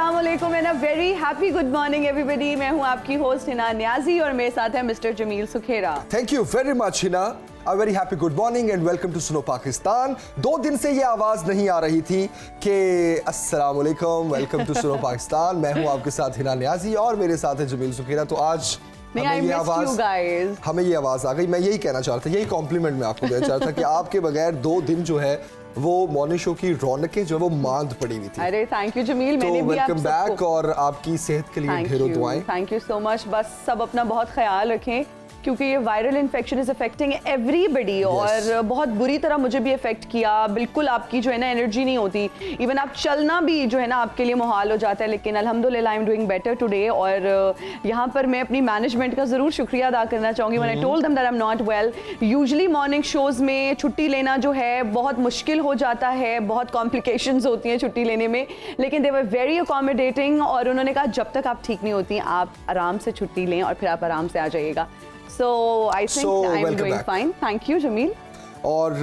अस्सलाम वालेकुम and a very happy good morning everybody. मैं हूं आपकी होस्ट हिना नियाजी और मेरे साथ है mister Jameel Sukhera. Thank you very much Hina. A very happy good morning and welcome to Suno Pakistan. 2 दिन से ये आवाज नहीं आ रही थी कि अस्सलाम वालेकुम, वेलकम टू सुनो पाकिस्तान। मैं हूं आपके साथ हिना नियाजी और मेरे साथ है जमील सुखेरा। तो आज हमें ये आवाज आ गई। मैं यही कहना चाहता था, यही कॉम्प्लीमेंट मैं आपको देना चाहता था कि आपके बगैर 2 दिन जो है वो मॉर्निंग शो की रौनकें जो है वो मांद पड़ी हुई थी। अरे थैंक यू जमील, मैंने भी वेलकम बैक और आपकी सेहत के लिए ढेरों दुआएं। Thank you so much. बस सब अपना बहुत ख्याल रखें क्योंकि ये viral infection is affecting everybody और बहुत बुरी तरह मुझे भी अफेक्ट किया। बिल्कुल आपकी जो है ना एनर्जी नहीं होती, इवन आप चलना भी जो है ना आपके लिए मुहाल हो जाता है। लेकिन अल्हम्दुलिल्लाह I am doing better today और यहाँ पर मैं अपनी मैनेजमेंट का ज़रूर शुक्रिया अदा करना चाहूँगी। When I told them that I am not well, usually morning shows में छुट्टी लेना जो है बहुत मुश्किल हो जाता है, बहुत कॉम्प्लिकेशंस होती हैं छुट्टी लेने में, लेकिन दे वर वेरी अकोमोडेटिंग और उन्होंने कहा जब तक आप ठीक नहीं होती आप आराम से छुट्टी लें और फिर आप आराम से आ जाइएगा। So I think I'm doing fine. Thank you Jameel. और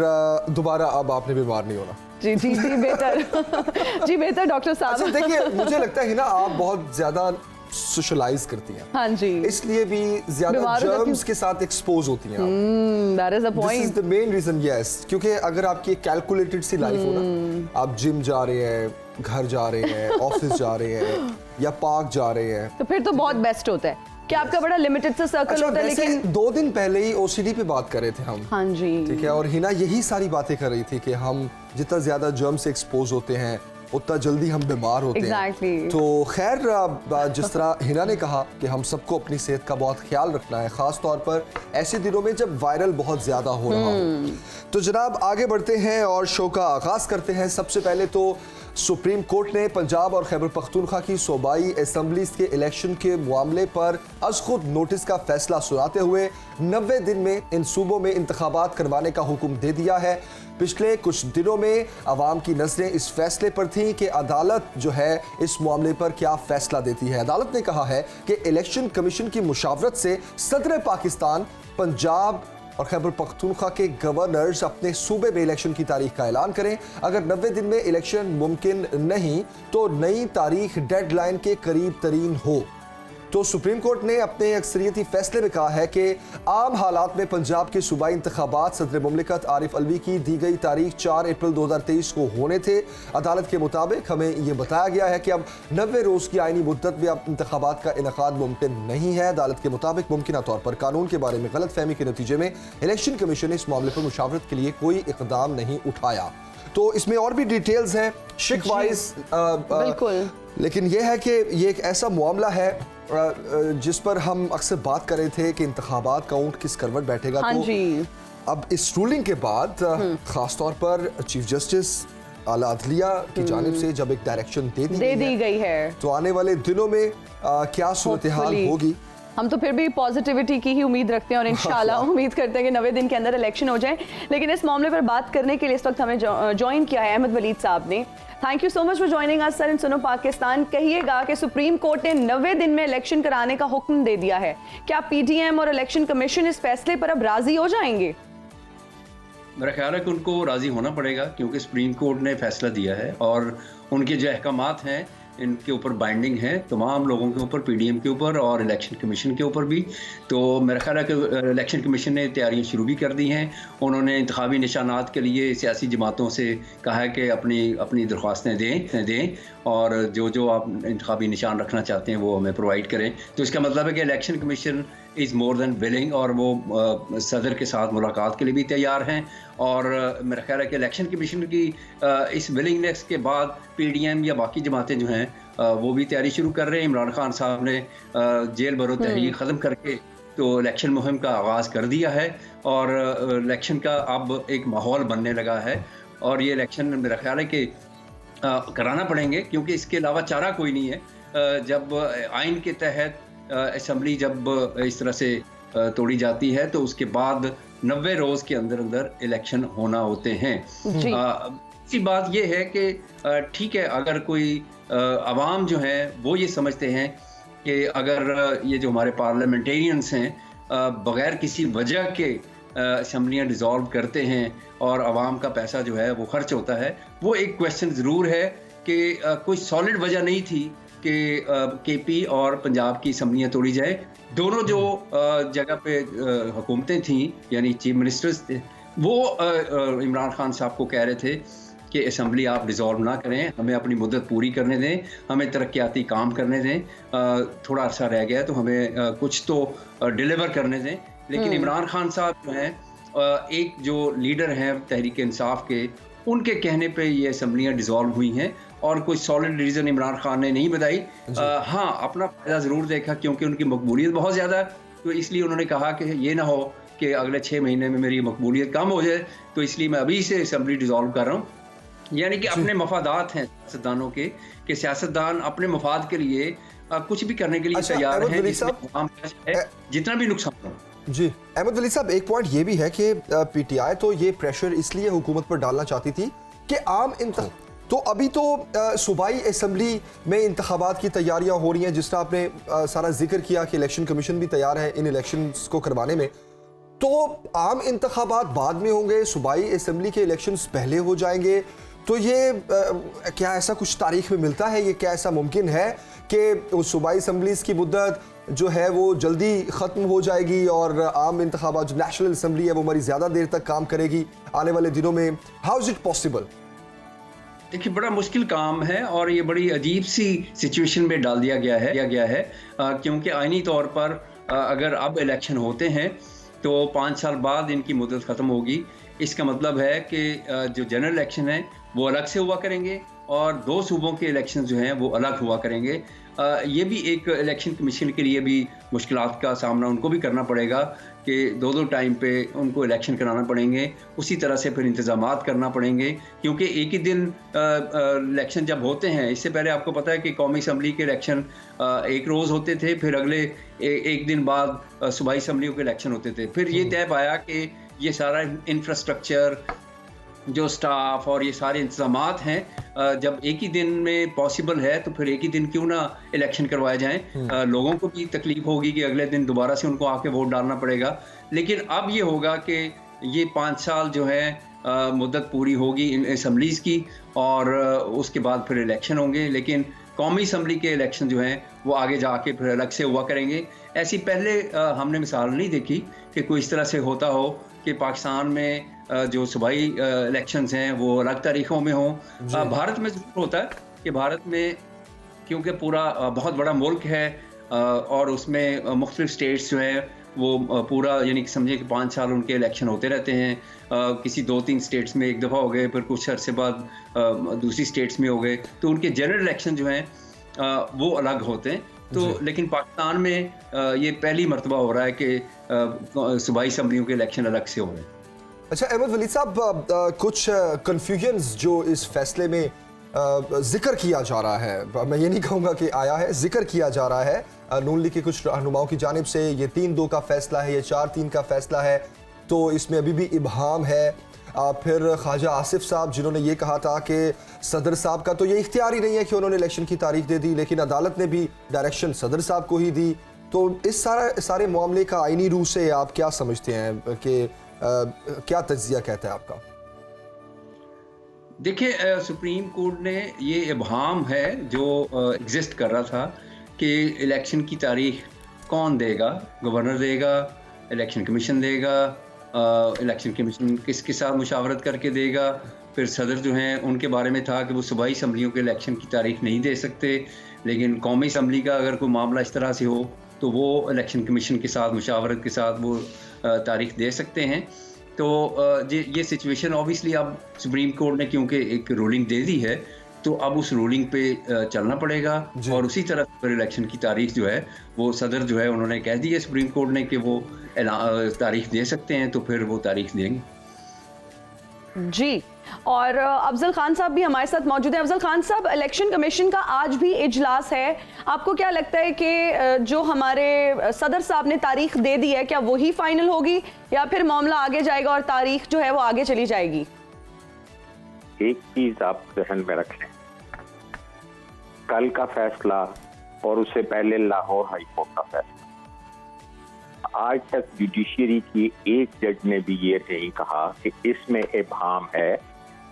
दोबारा अब आपने बीमार नहीं होना। जी जी जी बेहतर जी बेहतर डॉक्टर साहब। अच्छा देखिए, मुझे लगता है ना आप बहुत ज्यादा सोशलाइज करती हैं। हाँ जी, इसलिए भी ज्यादा जर्म्स के साथ एक्सपोज होती हैं आप। That is the point. This is the main reason, yes. क्योंकि अगर आपकी कैलकुलेटेड सी लाइफ हो ना, आप जिम जा रहे हैं, घर जा रहे हैं, ऑफिस जा रहे हैं या पार्क जा रहे हैं, तो फिर तो बहुत बेस्ट होता है कि आपका बड़ा लिमिटेड सा सर्कल होता है। लेकिन 2 दिन पहले ही ओसीडी पे बात कर रहे थे हम। हाँ जी, ठीक है। और हिना यही सारी बातें कर रही थी कि हम जितना ज्यादा जर्म से एक्सपोज होते हैं उतना जल्दी हम बीमार होते हैं। तो खैर, जिस तरह हिना ने कहा कि हम सबको अपनी सेहत का बहुत ख्याल रखना है, खास तौर पर ऐसे दिनों में जब वायरल बहुत ज्यादा हो रहा हो। तो जनाब आगे बढ़ते हैं और शो का आगाज करते हैं। सबसे पहले तो सुप्रीम कोर्ट ने पंजाब और खैबर पख्तूनख्वा की सूबाई असेंबलीज के इलेक्शन के मामले पर अज खुद नोटिस का फैसला सुनाते हुए 90 दिन में इन सूबों में इंतखाबात करवाने का हुक्म दे दिया है। पिछले कुछ दिनों में अवाम की नजरें इस फैसले पर थीं कि अदालत जो है इस मामले पर क्या फैसला देती है। अदालत ने कहा है कि इलेक्शन कमीशन की मुशावरत से सदर पाकिस्तान पंजाब और खैबर पख्तूनख्वा के गवर्नर्स अपने सूबे में इलेक्शन की तारीख का ऐलान करें। अगर 90 दिन में इलेक्शन मुमकिन नहीं तो नई तारीख डेडलाइन के करीब तरीन हो। तो सुप्रीम कोर्ट ने अपने अक्सरियती फैसले में कहा है कि आम हालात में पंजाब के सूबाई इंतखाबात सदर मुमलिकत आरिफ अलवी की दी गई तारीख 4 अप्रैल 2023 को होने थे। अदालत के मुताबिक हमें ये बताया गया है कि अब 90 रोज़ की आईनी मुद्दत में अब इंतखाबात का इनेकाद मुमकिन नहीं है। अदालत के मुताबिक मुमकिन तौर पर कानून के बारे में गलत फहमी के नतीजे में इलेक्शन कमीशन ने इस मामले पर मुशावरत के लिए कोई इकदाम नहीं उठाया। तो इसमें और भी डिटेल्स हैं शिक वाइज, बिल्कुल। लेकिन यह है कि ये एक ऐसा मामला है जिस पर हम अक्सर बात कर रहे थे कि इंतखाबात का ऊंट किस करवट बैठेगा। हाँ तो जी। अब इस रूलिंग के बाद खास तौर पर चीफ जस्टिस आला अदलिया की जानिब से जब एक डायरेक्शन दे दी गई है तो आने वाले दिनों में क्या सूरत हाल होगी। हम तो फिर भी पॉजिटिविटी की ही उम्मीद रखते हैं और इंशाल्लाह उम्मीद करते हैं कि 90 दिन के अंदर इलेक्शन हो जाए। लेकिन इस मामले पर बात करने के लिए इस वक्त हमें ज्वाइन किया है अहमद वलीद साहब ने। Thank you so much for joining us sir in Suno Pakistan. कहिएगा कि सुप्रीम कोर्ट ने 90 दिन में इलेक्शन कराने का हुक्म दे दिया है, क्या पीटीएम और इलेक्शन कमीशन इस फैसले पर अब राजी हो जाएंगे? मेरा ख्याल है कि उनको राजी होना पड़ेगा क्योंकि सुप्रीम कोर्ट ने फैसला दिया है और उनके जो अहकामात हैं इनके ऊपर बाइंडिंग है तमाम लोगों के ऊपर, पीडीएम के ऊपर और इलेक्शन कमीशन के ऊपर भी। तो मेरा ख्याल है कि इलेक्शन कमीशन ने तैयारियां शुरू भी कर दी हैं। उन्होंने इंतखाबी निशानात के लिए सियासी जमातों से कहा है कि अपनी दरख्वास्तें दें और जो आप इंतखाबी निशान रखना चाहते हैं वो हमें प्रोवाइड करें। तो इसका मतलब है कि election commission is more than willing और वो सदर के साथ मुलाकात के लिए भी तैयार हैं। और मेरा ख्याल है कि इलेक्शन कमीशन की इस विलिंगनेस के बाद पीडीएम या बाकी जमातें जो हैं वो भी तैयारी शुरू कर रहे हैं। इमरान खान साहब ने जेल बरो तहरीक ख़त्म करके तो इलेक्शन मुहिम का आगाज़ कर दिया है और इलेक्शन का अब एक माहौल बनने लगा है और ये इलेक्शन मेरा ख्याल है कि कराना पड़ेंगे क्योंकि इसके अलावा चारा कोई नहीं है। जब आइन के तहत असेंबली जब इस तरह से तोड़ी जाती है तो उसके बाद 90 रोज़ के अंदर इलेक्शन होना होते हैं। इसी बात यह है कि ठीक है, अगर कोई अवाम जो है वो ये समझते हैं कि अगर ये जो हमारे पार्लियामेंटेरियंस हैं बग़ैर किसी वजह के असम्बलियाँ डिज़ोल्व करते हैं और आवाम का पैसा जो है वो खर्च होता है, वो एक क्वेश्चन ज़रूर है कि कोई सॉलिड वजह नहीं थी कि केपी और पंजाब की असम्बलियाँ तोड़ी जाए। दोनों जो जगह पे हुकूमतें थीं, यानी चीफ मिनिस्टर्स थे, वो इमरान खान साहब को कह रहे थे कि असम्बली आप डिज़ोल्व ना करें, हमें अपनी मुद्दत पूरी करने दें, हमें तरक्याती काम करने दें, थोड़ा अर्सा रह गया तो हमें कुछ तो डिलीवर करने दें। लेकिन इमरान खान साहब जो हैं, एक जो लीडर हैं तहरीक इंसाफ के, उनके कहने पे ये असम्बलियाँ डिज़ोल्व हुई हैं और कोई सॉलिड रीज़न इमरान खान ने नहीं बताई। हाँ, अपना फ़ायदा ज़रूर देखा क्योंकि उनकी मकबूलियत बहुत ज़्यादा है, तो इसलिए उन्होंने कहा कि ये ना हो कि अगले 6 महीने में मेरी मकबूलियत कम हो जाए, तो इसलिए मैं अभी से असम्बली डिज़ोल्व कर रहा हूँ। यानी कि अपने मफादात हैं सियासतदानों के, कि सियासतदान अपने मफाद के लिए कुछ भी करने के लिए तैयार हैं, जितना भी नुकसान हो। जी अहमद वली साहब, एक पॉइंट ये भी है कि पीटीआई तो ये प्रेशर इसलिए हुकूमत पर डालना चाहती थी कि तो अभी तो सूबाई असम्बली में इंतखाबात की तैयारियां हो रही हैं, जिस तरह आपने सारा जिक्र किया कि इलेक्शन कमीशन भी तैयार है इन इलेक्शंस को करवाने में। तो आम इंतखाबात बाद में होंगे, सूबाई असम्बली के इलेक्शंस पहले हो जाएंगे, तो ये क्या ऐसा कुछ तारीख में मिलता है? ये क्या ऐसा मुमकिन है कि सूबाई असम्बलीज की मुद्दत जो है वो जल्दी ख़त्म हो जाएगी और आम इंतखाबात जो नेशनल असम्बली है वो हमारी ज़्यादा देर तक काम करेगी आने वाले दिनों में? How is it possible? देखिए, बड़ा मुश्किल काम है और ये बड़ी अजीब सी सिचुएशन में डाल दिया गया है क्योंकि आईनी तौर पर अगर अब इलेक्शन होते हैं तो 5 साल बाद इनकी मुद्दत ख़त्म होगी। इसका मतलब है कि जो जनरल इलेक्शन है वो अलग से हुआ करेंगे और 2 सूबों के इलेक्शन जो हैं वो अलग हुआ करेंगे। ये भी एक इलेक्शन कमीशन के लिए भी मुश्किलात का सामना उनको भी करना पड़ेगा कि 2-2 टाइम पे उनको इलेक्शन कराना पड़ेंगे, उसी तरह से फिर इंतज़ामात करना पड़ेंगे क्योंकि एक ही दिन इलेक्शन जब होते हैं, इससे पहले आपको पता है कि कौमी असम्बली के इलेक्शन एक रोज़ होते थे, फिर अगले एक दिन बाद सूबाई असम्बलियों के इलेक्शन होते थे। फिर ये तय पाया कि ये सारा इंफ्रास्ट्रक्चर, जो स्टाफ और ये सारे इंतज़ामात हैं, जब एक ही दिन में पॉसिबल है तो फिर एक ही दिन क्यों ना इलेक्शन करवाए जाएं। लोगों को भी तकलीफ होगी कि अगले दिन दोबारा से उनको आके वोट डालना पड़ेगा। लेकिन अब ये होगा कि ये 5 साल जो है मुद्दत पूरी होगी इन असम्बलीज़ की और उसके बाद फिर इलेक्शन होंगे। लेकिन कौमी असम्बली के इलेक्शन जो हैं वो आगे जाके फिर अलग से हुआ करेंगे। ऐसी पहले हमने मिसाल नहीं देखी कि कोई इस तरह से होता हो कि पाकिस्तान में जो सूबाई इलेक्शंस हैं वो अलग तारीखों में हों। भारत में ज़रूर होता है कि भारत में क्योंकि पूरा बहुत बड़ा मुल्क है और उसमें मुख्तलिफ स्टेट्स जो हैं वो पूरा, यानी कि समझे कि 5 साल उनके इलेक्शन होते रहते हैं। किसी 2-3 स्टेट्स में एक दफ़ा हो गए, फिर कुछ अरसे बाद दूसरी स्टेट्स में हो गए, तो उनके जनरल इलेक्शन जो हैं वो अलग होते हैं। तो लेकिन पाकिस्तान में ये पहली मरतबा हो रहा है कि सूबाई असम्बलियों के इलेक्शन अलग से हो रहे हैं। अच्छा अहमद वली साहब, कुछ कन्फ्यूजन्स जो इस फैसले में जिक्र किया जा रहा है, मैं ये नहीं कहूँगा कि आया है, जिक्र किया जा रहा है नून लीग के कुछ रहनुमाओं की जानिब से, ये 3-2 का फैसला है, ये 4-3 का फैसला है, तो इसमें अभी भी इबहाम है। फिर ख्वाजा आसिफ साहब जिन्होंने ये कहा था कि सदर साहब का तो ये इख्तियार ही नहीं है कि उन्होंने इलेक्शन की तारीख दे दी, लेकिन अदालत ने भी डायरेक्शन सदर साहब को ही दी। तो इस सारे मामले का आईनी रूह से आप क्या समझते हैं कि क्या तज्जिया कहता है आपका? देखिए, सुप्रीम कोर्ट ने ये इबहाम है जो एग्जिस्ट कर रहा था कि इलेक्शन की तारीख कौन देगा, गवर्नर देगा, इलेक्शन कमीशन देगा, इलेक्शन कमीशन किसके साथ मुशावरत करके देगा। फिर सदर जो हैं उनके बारे में था कि वो सूबाई असम्बलियों के इलेक्शन की तारीख नहीं दे सकते, लेकिन कौमी असम्बली का अगर कोई मामला इस तरह से हो तो वो इलेक्शन कमीशन के साथ मुशावरत के साथ वो तारीख दे सकते हैं। तो ये सिचुएशन ऑब्वियसली अब सुप्रीम कोर्ट ने क्योंकि एक रूलिंग दे दी है तो अब उस रूलिंग पे चलना पड़ेगा और उसी तरह पर इलेक्शन की तारीख जो है वो सदर जो है उन्होंने कह दी है सुप्रीम कोर्ट ने कि वो तारीख दे सकते हैं, तो फिर वो तारीख देंगे। जी, और अफजल खान साहब भी हमारे साथ मौजूद हैं। अफजल खान साहब, इलेक्शन कमीशन का आज भी इजलास है, आपको क्या लगता है कि जो हमारे सदर साहब ने तारीख दे दी है क्या वही फाइनल होगी या फिर मामला आगे जाएगा और तारीख जो है वो आगे चली जाएगी? एक चीज आप ध्यान में रखें, कल का फैसला और उससे पहले लाहौर हाई कोर्ट का फैसला, आज तक जुडिशरी की एक जज ने भी ये नहीं कहा कि इसमें इबहाम है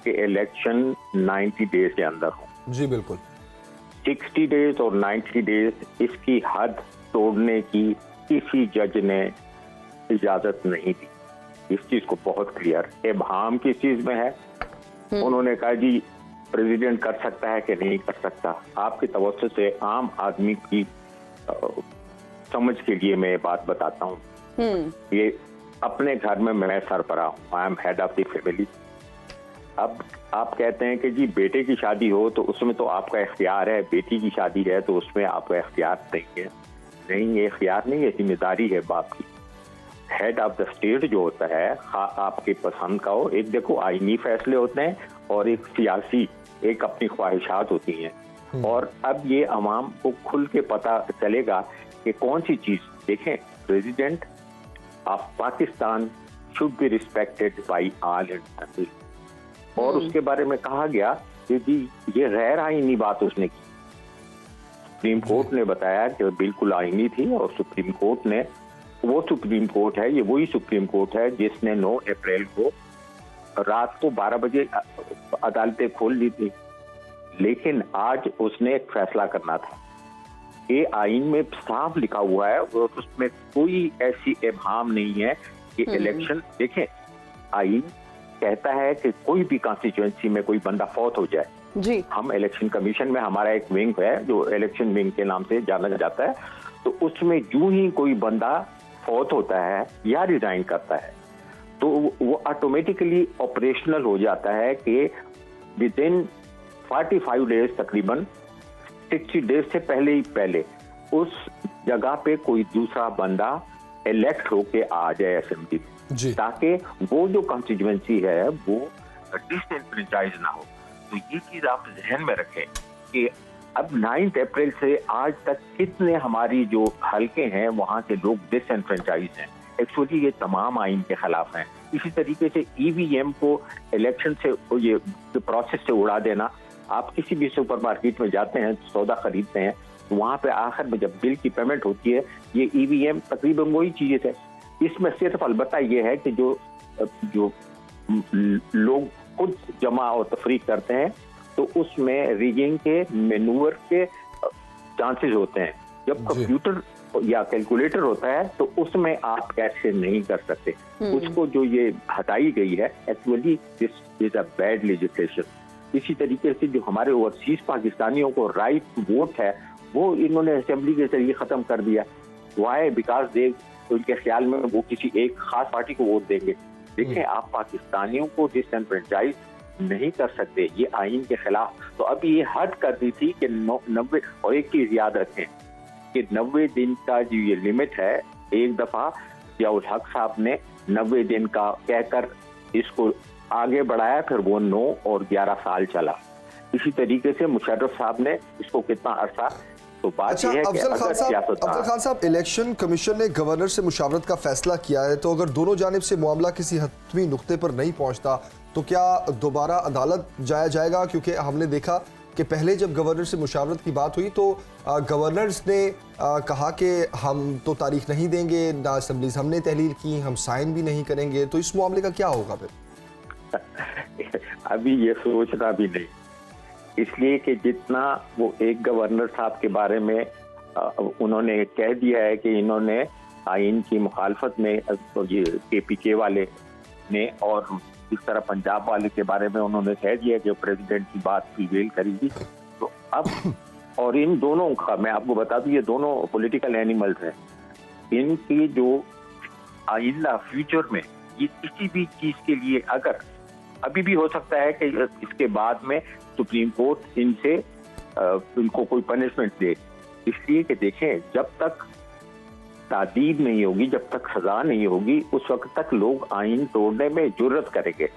कि इलेक्शन 90 डेज के अंदर हो। जी बिल्कुल। 60 डेज और 90 डेज इसकी हद तोड़ने की किसी जज ने इजाजत नहीं दी। इस चीज को बहुत क्लियर इबाम किस चीज में है। उन्होंने कहा जी प्रेसिडेंट कर सकता है कि नहीं कर सकता। आपके तवज्जो से आम आदमी की समझ के लिए मैं बात बताता हूँ। ये अपने घर में मैं सरबराह हूँ, I am head of the family. अब आप कहते हैं कि जी बेटे की शादी हो तो उसमें तो आपका इख्तियार है, बेटी की शादी है तो उसमें आपका इख्तियार नहीं है। नहीं, ये इख्तियार नहीं है, जिम्मेदारी है बाप की। हेड ऑफ द स्टेट जो होता है, आपके पसंद का हो, एक देखो आईनी फैसले होते हैं और एक सियासी, एक अपनी ख्वाहिशात होती हैं। और अब ये अवाम को खुल के पता चलेगा कि कौन सी चीज। देखें, president of Pakistan should be respected by all Indian. और उसके बारे में कहा गया कि जी ये गैर आईनी बात उसने की। सुप्रीम कोर्ट ने बताया कि बिल्कुल आईनी थी और सुप्रीम कोर्ट ने, वो सुप्रीम कोर्ट है, ये वही सुप्रीम कोर्ट है जिसने 9 अप्रैल को रात को 12 बजे अदालतें खोल दी थी। लेकिन आज उसने एक फैसला करना था। ये आईन में साफ लिखा हुआ है और उसमें कोई ऐसी इबाम नहीं है कि इलेक्शन, देखें आईन कहता है कि कोई भी कॉन्स्टिट्यूएंसी में कोई बंदा फौत हो जाए जी, हम इलेक्शन कमीशन में हमारा एक विंग है जो इलेक्शन विंग के नाम से जाना जाता है, तो उसमें जो ही कोई बंदा फौत होता है या रिजाइन करता है तो वो ऑटोमेटिकली ऑपरेशनल हो जाता है कि विद इन 45 डेज, तकरीबन 60 डेज से पहले ही पहले उस जगह पे कोई दूसरा बंदा इलेक्ट होके आ जाए असेंबली में, ताकि वो जो कॉन्स्टिट्यूएंसी है वो डिसएनफ्रेंचाइज ना हो। तो ये चीज आप ध्यान में रखें कि अब 9 अप्रैल से आज तक कितने हमारी जो हलके हैं वहां के लोग डिसएनफ्रेंचाइज हैं। एक्चुअली ये तमाम आइन के खिलाफ हैं। इसी तरीके से ईवीएम को इलेक्शन से, ये प्रोसेस से उड़ा देना। आप किसी भी सुपरमार्केट में जाते हैं, सौदा खरीदते हैं, तो वहां पे आखिर में जब बिल की पेमेंट होती है, ये ईवीएम तकरीबन वही चीज है। इसमें सिर्फ अलबत्ता ये है कि जो लोग खुद जमा और तफरीक करते हैं तो उसमें रिगिंग के, मैन्यूवर के चांसेस होते हैं। जब कंप्यूटर या कैलकुलेटर होता है तो उसमें आप ऐसे नहीं कर सकते। उसको जो ये हटाई गई है, actually this is a bad legislation. इसी तरीके से जो हमारे ओवरसीज पाकिस्तानियों को राइट वोट है वो इन्होंने असेंबली के जरिए खत्म कर दिया। वाई? बिकॉज दे, उनके ख्याल में वो किसी एक खास पार्टी को वोट देंगे। देखें, आप पाकिस्तानियों को डिसएनफ्रेंचाइज नहीं कर सकते, ये आइन के खिलाफ। तो अभी ये हद कर दी थी कि 90, और एक चीज याद रखें कि 90 दिन का जो ये लिमिट है, एक दफा जियाउल हक साहब ने 90 दिन का कहकर इसको आगे बढ़ाया, फिर वो 9 और 11 साल चला। इसी तरीके से मुशर्रफ साहब ने इसको कितना अरसा, तो बात अच्छा, है अफजल खान साहब, इलेक्शन कमीशन ने गवर्नर से मुशावरत का फैसला किया है, तो अगर दोनों जानिब से मामला किसी हतमी नुक्ते पर नहीं पहुंचता तो क्या दोबारा अदालत जाया जाएगा? क्योंकि हमने देखा कि पहले जब गवर्नर से मुशावरत की बात हुई तो गवर्नर्स ने कहा कि हम तो तारीख नहीं देंगे, ना असेंबलीज हमने तहलील की, हम साइन भी नहीं करेंगे। तो इस मामले का क्या होगा फिर? अभी ये सोचना भी नहीं, इसलिए कि जितना वो एक गवर्नर साहब के बारे में उन्होंने कह दिया है कि इन्होंने आइन की मुखालफत में, ये KPK वाले ने, और इस तरह पंजाब वाले के बारे में उन्होंने कह दिया कि प्रेसिडेंट की बात प्रिवेल करेगी। तो अब, और इन दोनों का मैं आपको बता दूं, ये दोनों पॉलिटिकल एनिमल्स हैं। इनकी जो आइंदा फ्यूचर में ये किसी भी चीज के लिए, अगर अभी भी हो सकता है कि इसके बाद में सुप्रीम कोर्ट इनसे इनको कोई पनिशमेंट दे, इसलिए कि देखें जब तक तादीब नहीं होगी, जब तक सजा नहीं होगी, उस वक्त तक लोग आइन तोड़ने में जुर्रत करेंगे।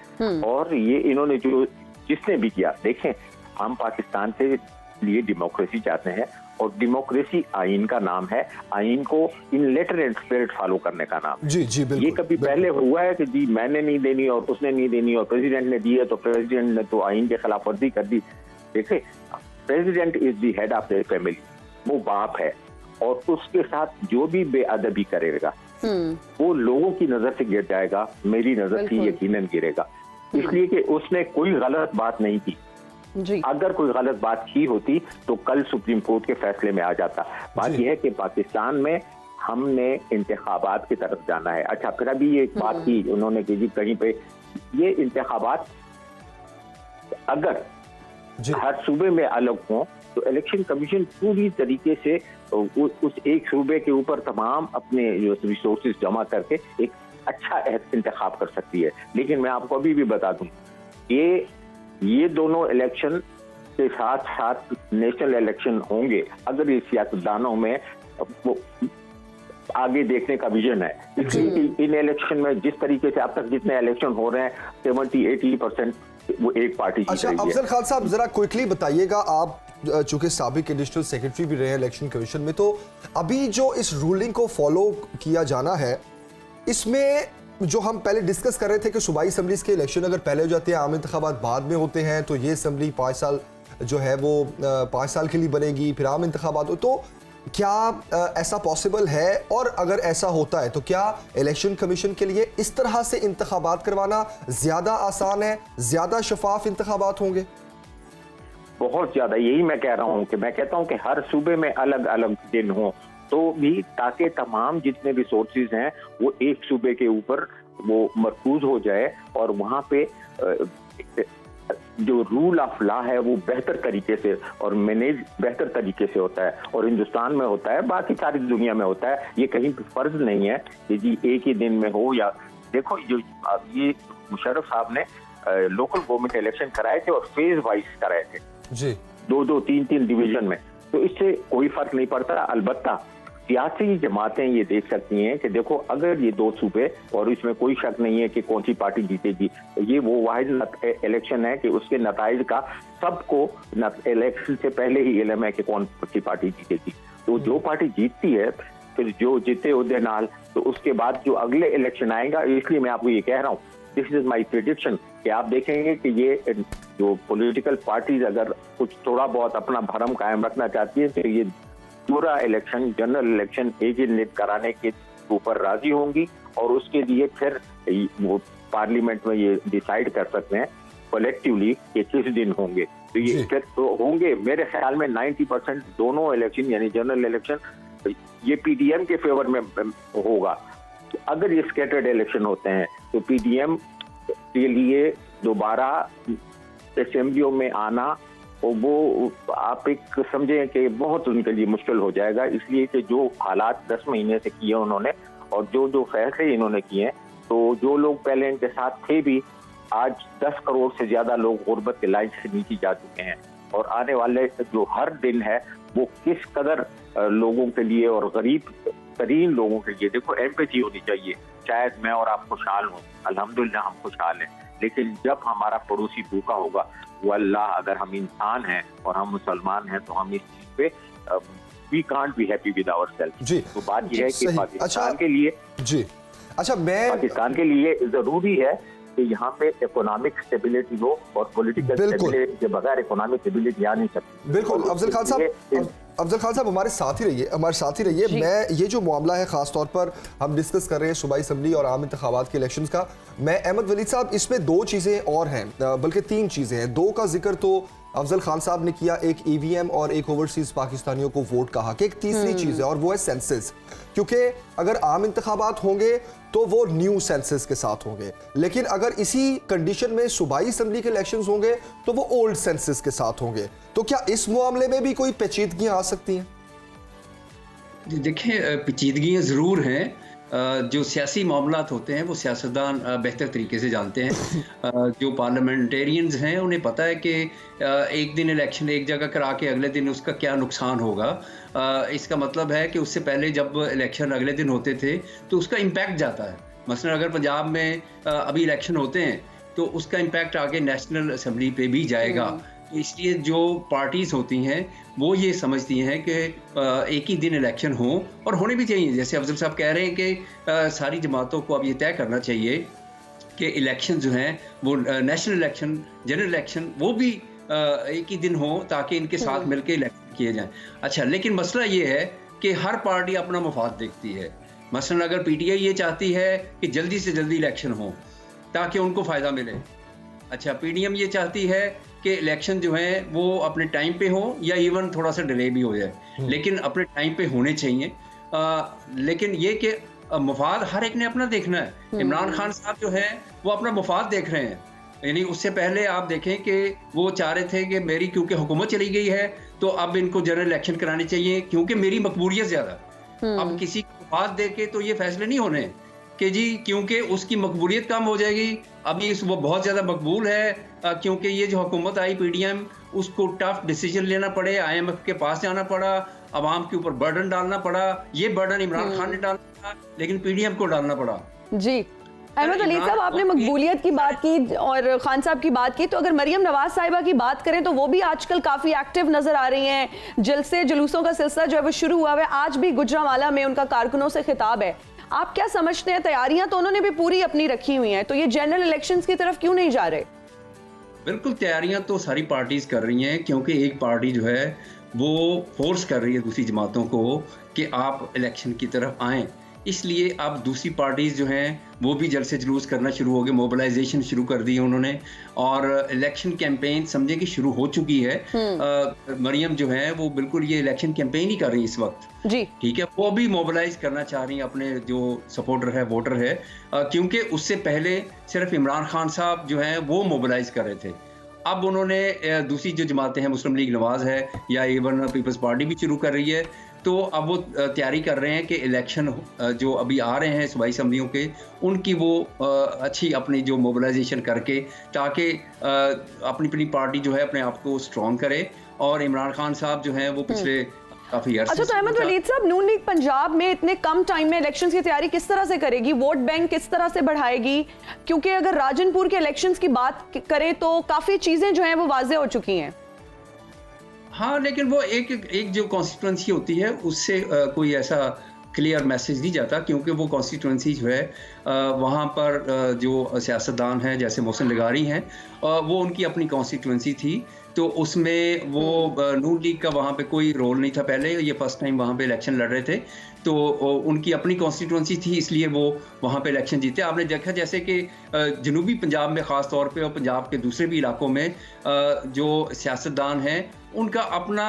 और ये इन्होंने जो जिसने भी किया, देखें हम पाकिस्तान से लिए डेमोक्रेसी चाहते हैं और डेमोक्रेसी आइन का नाम है, आइन को इन लेटर एंड स्पिरिट फॉलो करने का नाम है। जी जी बिल्कुल। ये कभी पहले हुआ है कि जी मैंने नहीं देनी और उसने नहीं देनी और प्रेसिडेंट ने दी है तो प्रेसिडेंट ने तो आइन के खिलाफ वर्जी कर दी? देखे, president is the head of the family, वो बाप है, और उसके साथ जो भी बेअदबी करेगा वो लोगों की नजर से गिर जाएगा, मेरी नजर से यकीनन गिरेगा। इसलिए कि उसने कोई गलत बात नहीं की, जी। अगर कोई गलत बात की होती तो कल सुप्रीम कोर्ट के फैसले में आ जाता। बात यह है कि पाकिस्तान में हमने इंतखाबात की तरफ जाना है। अच्छा, फिर अभी एक बात की उन्होंने कि जी कहीं पे ये इंतखाबात अगर हर सूबे में अलग हों तो इलेक्शन कमीशन पूरी तरीके से उस एक सूबे के ऊपर तमाम अपने जो रिसोर्सेज जमा करके एक अच्छा इंतखाब कर सकती है। लेकिन मैं आपको अभी भी बता दूं, ये दोनों इलेक्शन के साथ साथ नेशनल इलेक्शन होंगे अगर ये सियासतदानों में वो आगे देखने का विजन है। इसलिए इन इलेक्शन में जिस तरीके से अब तक जितने इलेक्शन हो रहे हैं 70-80% वो एक पार्टी जीत रही है। अफजल खान साहब जरा क्विकली बताइएगा, आप चूंकि साबिक एडिशनल सेक्रेटरी भी रहे हैं इलेक्शन कमीशन में, तो अभी जो इस रूलिंग को फॉलो किया जाना है इसमें जो हम पहले डिस्कस कर रहे थे कि सूबाई असम्बलीज के इलेक्शन अगर पहले हो जाते हैं, आम इंतखाबात बाद में होते हैं, तो ये असम्बली 5 साल जो है वो 5 साल के लिए बनेगी, फिर आम इंतखाबात हो, तो क्या ऐसा पॉसिबल है? और अगर ऐसा होता है तो क्या इलेक्शन कमीशन के लिए इस तरह से इंतखाबात करवाना ज्यादा आसान है, ज्यादा शफाफ इंतखाबात होंगे? बहुत ज्यादा, यही मैं कह रहा हूँ कि मैं कहता हूँ कि हर सूबे में अलग अलग दिन हो तो भी, ताकि तमाम जितने रिसोर्सेज हैं वो एक सूबे के ऊपर वो मरकूज हो जाए और वहाँ पे जो रूल ऑफ लॉ है वो बेहतर तरीके से और मैनेज बेहतर तरीके से होता है। और हिंदुस्तान में होता है, बाकी सारी दुनिया में होता है। ये कहीं पे फर्ज नहीं है कि जी एक ही दिन में हो। या देखो, जो ये मुशर्रफ साहब ने लोकल गवर्नमेंट इलेक्शन कराए थे और फेज वाइज कराए थे जी, 2-2, 3-3 डिवीजन में, तो इससे कोई फर्क नहीं पड़ता। अलबत्ता सियासी जमातें ये देख सकती हैं कि देखो अगर ये 2 सूबे, और इसमें कोई शक नहीं है कि कौन सी पार्टी जीतेगी, ये वो वाहिद इलेक्शन है कि उसके नताइज का सबको इलेक्शन से पहले ही इल्म है कि कौन सी पार्टी जीतेगी। तो जो पार्टी जीतती है फिर जो जीते उहदे नाल, तो उसके बाद जो अगले इलेक्शन आएगा, इसलिए मैं आपको ये कह रहा हूँ, दिस इज माई प्रेडिक्शन, कि आप देखेंगे कि ये जो पॉलिटिकल पार्टीज अगर कुछ थोड़ा बहुत अपना भरम कायम रखना चाहती है तो ये पूरा इलेक्शन, जनरल इलेक्शन एक ही दिन कराने के ऊपर राजी होंगी और उसके लिए फिर वो पार्लियामेंट में ये डिसाइड कर सकते हैं कलेक्टिवली कि किस दिन होंगे। तो ये फिर तो होंगे मेरे ख्याल में 90% दोनों इलेक्शन यानी जनरल इलेक्शन ये पीडीएम के फेवर में होगा। तो अगर ये स्कैटर्ड इलेक्शन होते हैं तो पीडीएम के लिए दोबारा असेंबलियों में आना, और वो आप एक समझें कि बहुत उनके लिए मुश्किल हो जाएगा। इसलिए कि जो हालात 10 महीने से किए उन्होंने और जो फैसले इन्होंने किए, तो जो लोग पहले इनके साथ थे भी, आज 10 करोड़ से ज्यादा लोग गुर्बत के लाइन से नीचे जा चुके हैं। और आने वाले जो हर दिन है वो किस कदर लोगों के लिए और गरीब तरीन लोगों के लिए, देखो एम्पैथी होनी चाहिए। शायद मैं और आप खुशहाल हों, अल्हम्दुलिल्लाह हम खुशहाल हैं, लेकिन जब हमारा पड़ोसी भूखा होगा, वो अल्लाह, अगर हम इंसान हैं और हम मुसलमान हैं तो हम इस चीज पे we can't be happy with ourselves. जी, तो बात यह है कि पाकिस्तान के लिए जी, अच्छा, पाकिस्तान के लिए जरूरी है कि यहाँ पे इकोनॉमिक स्टेबिलिटी हो और पॉलिटिकल स्टेबिलिटी के बगैर इकोनॉमिक स्टेबिलिटी आ नहीं सकती। बिल्कुल। अफजल खान साहब हमारे साथ ही रहिए। मैं ये जो मामला है खास तौर पर हम डिस्कस कर रहे हैं सूबाई असम्बली और आम इंतखाबात के इलेक्शंस का, मैं अहमद वलीद साहब इसमें 2 चीज़ें और हैं, बल्कि 3 चीज़ें हैं। 2 का जिक्र तो अफजल खान साहब ने किया, एक ईवीएम और एक ओवरसीज पाकिस्तानियों को वोट का हक। एक तीसरी चीज़ है और वो है सेंसस, क्योंकि अगर आम इंतखाबात होंगे तो वो न्यू सेंसस के साथ होंगे, लेकिन अगर इसी कंडीशन में सूबाई असम्बली के इलेक्शंस होंगे तो वो ओल्ड सेंसस के साथ होंगे। तो क्या इस मामले में भी कोई पेचीदगियां आ सकती हैं? देखिए, पेचीदगियां ज़रूर हैं। जो सियासी मामलात होते हैं वो सियासतदान बेहतर तरीके से जानते हैं। जो पार्लियामेंटेरियंस हैं उन्हें पता है कि एक दिन इलेक्शन एक जगह करा के अगले दिन उसका क्या नुकसान होगा। इसका मतलब है कि उससे पहले जब इलेक्शन अगले दिन होते थे तो उसका इम्पैक्ट जाता है। मसलन अगर पंजाब में अभी इलेक्शन होते हैं तो उसका इम्पैक्ट आगे नेशनल असम्बली पे भी जाएगा। तो इसलिए जो पार्टीज़ होती हैं वो ये समझती हैं कि एक ही दिन इलेक्शन हो, और होने भी चाहिए। जैसे अफजल साहब कह रहे हैं कि सारी जमातों को अब ये तय करना चाहिए कि इलेक्शन जो हैं वो नेशनल इलेक्शन, जनरल इलेक्शन, वो भी एक ही दिन हो ताकि इनके साथ मिलकर इलेक्शन किए जाएं। अच्छा, लेकिन मसला ये है कि हर पार्टी अपना मफाद देखती है। मसलन अगर पीटीआई ये चाहती है कि जल्दी से जल्दी इलेक्शन हो ताकि उनको फ़ायदा मिले। अच्छा, पीडीएम ये चाहती है कि इलेक्शन जो है वो अपने टाइम पे हो या इवन थोड़ा सा डिले भी हो जाए, लेकिन अपने टाइम पे होने चाहिए। लेकिन ये कि मफाद हर एक ने अपना देखना है। इमरान खान साहब जो है वो अपना मफाद देख रहे हैं, यानी उससे पहले आप देखें कि वो चाह रहे थे कि मेरी क्योंकि हुकूमत चली गई है तो अब इनको जनरल इलेक्शन कराने चाहिए क्योंकि मेरी मकबूलियत ज्यादा। अब किसी को मफाद दे के तो ये फैसले नहीं होने कि जी क्योंकि उसकी मकबूलियत कम हो जाएगी। अभी वो बहुत ज़्यादा मकबूल है क्योंकि ये जो हुकूमत आई पीडीएम, उसको टफ डिसीजन लेना पड़े, आईएमएफ के पास जाना पड़ा, अवाम के ऊपर बर्डन डालना पड़ा। ये बर्डन इमरान खान ने डालना था लेकिन पीडीएम को डालना पड़ा। जी अहमद वलीद साहब, आपने मकबूलियत की बात की और खान साहब की बात की, तो अगर मरियम नवाज साहिबा की बात करें तो वो भी आजकल काफी एक्टिव नजर आ रही हैं। जलसे जुलूसों का सिलसिला जो है वो शुरू हुआ है, आज भी गुजरांवाला में उनका कारकुनों से खिताब है। आप क्या समझते हैं, तैयारियां तो उन्होंने भी पूरी अपनी रखी हुई हैं, तो ये जनरल इलेक्शंस की तरफ क्यों नहीं जा रहे? बिल्कुल, तैयारियां तो सारी पार्टीज कर रही हैं क्योंकि एक पार्टी जो है वो फोर्स कर रही है दूसरी जमातों को कि आप इलेक्शन की तरफ आएं। इसलिए अब दूसरी पार्टीज जो हैं वो भी जलसे जुलूस करना शुरू हो गए, मोबिलाइजेशन शुरू कर दी है उन्होंने, और इलेक्शन कैंपेन समझे कि शुरू हो चुकी है। मरियम जो है वो बिल्कुल ये इलेक्शन कैंपेन ही कर रही है इस वक्त जी, ठीक है। वो भी मोबिलाइज करना चाह रही हैं अपने जो सपोर्टर है, वोटर है, क्योंकि उससे पहले सिर्फ इमरान खान साहब जो है वो मोबिलाइज कर रहे थे। अब उन्होंने दूसरी जो जमातें हैं, मुस्लिम लीग नवाज है या इवन पीपल्स पार्टी भी शुरू कर रही है, तो अब वो तैयारी कर रहे हैं कि इलेक्शन जो अभी आ रहे हैं सूबाई असम्बलियों के, उनकी वो अच्छी अपनी जो मोबिलाइजेशन करके ताकि अपनी अपनी पार्टी जो है अपने आप को स्ट्रॉन्ग करे। और इमरान खान साहब जो हैं वो पिछले काफी अर्से। अच्छा, तो अहमद वलीद साहब, नून लीग पंजाब में इतने कम टाइम में इलेक्शंस की तैयारी किस तरह से करेगी? वोट बैंक किस तरह से बढ़ाएगी? क्योंकि अगर राजनपुर के इलेक्शंस की बात करें तो काफी चीजें जो हैं वो वाज़ेह हो चुकी हैं। हाँ, लेकिन वो एक जो कॉन्स्टिट्यूंसी होती है उससे कोई ऐसा क्लियर मैसेज नहीं जाता, क्योंकि वो कॉन्स्टिट्यूंसी जो है वहाँ पर जो सियासतदान हैं जैसे मोहसिन लगारी हैं, वो उनकी अपनी कॉन्स्टिट्यूंसी थी, तो उसमें वो नून लीग का वहाँ पे कोई रोल नहीं था। पहले ये फर्स्ट टाइम वहाँ पे इलेक्शन लड़ रहे थे, तो उनकी अपनी कॉन्स्टिट्यूंसी थी, इसलिए वो वहाँ पे इलेक्शन जीते। आपने देखा जैसे कि जनूबी पंजाब में ख़ास तौर पे और पंजाब के दूसरे भी इलाकों में जो सियासतदान हैं उनका अपना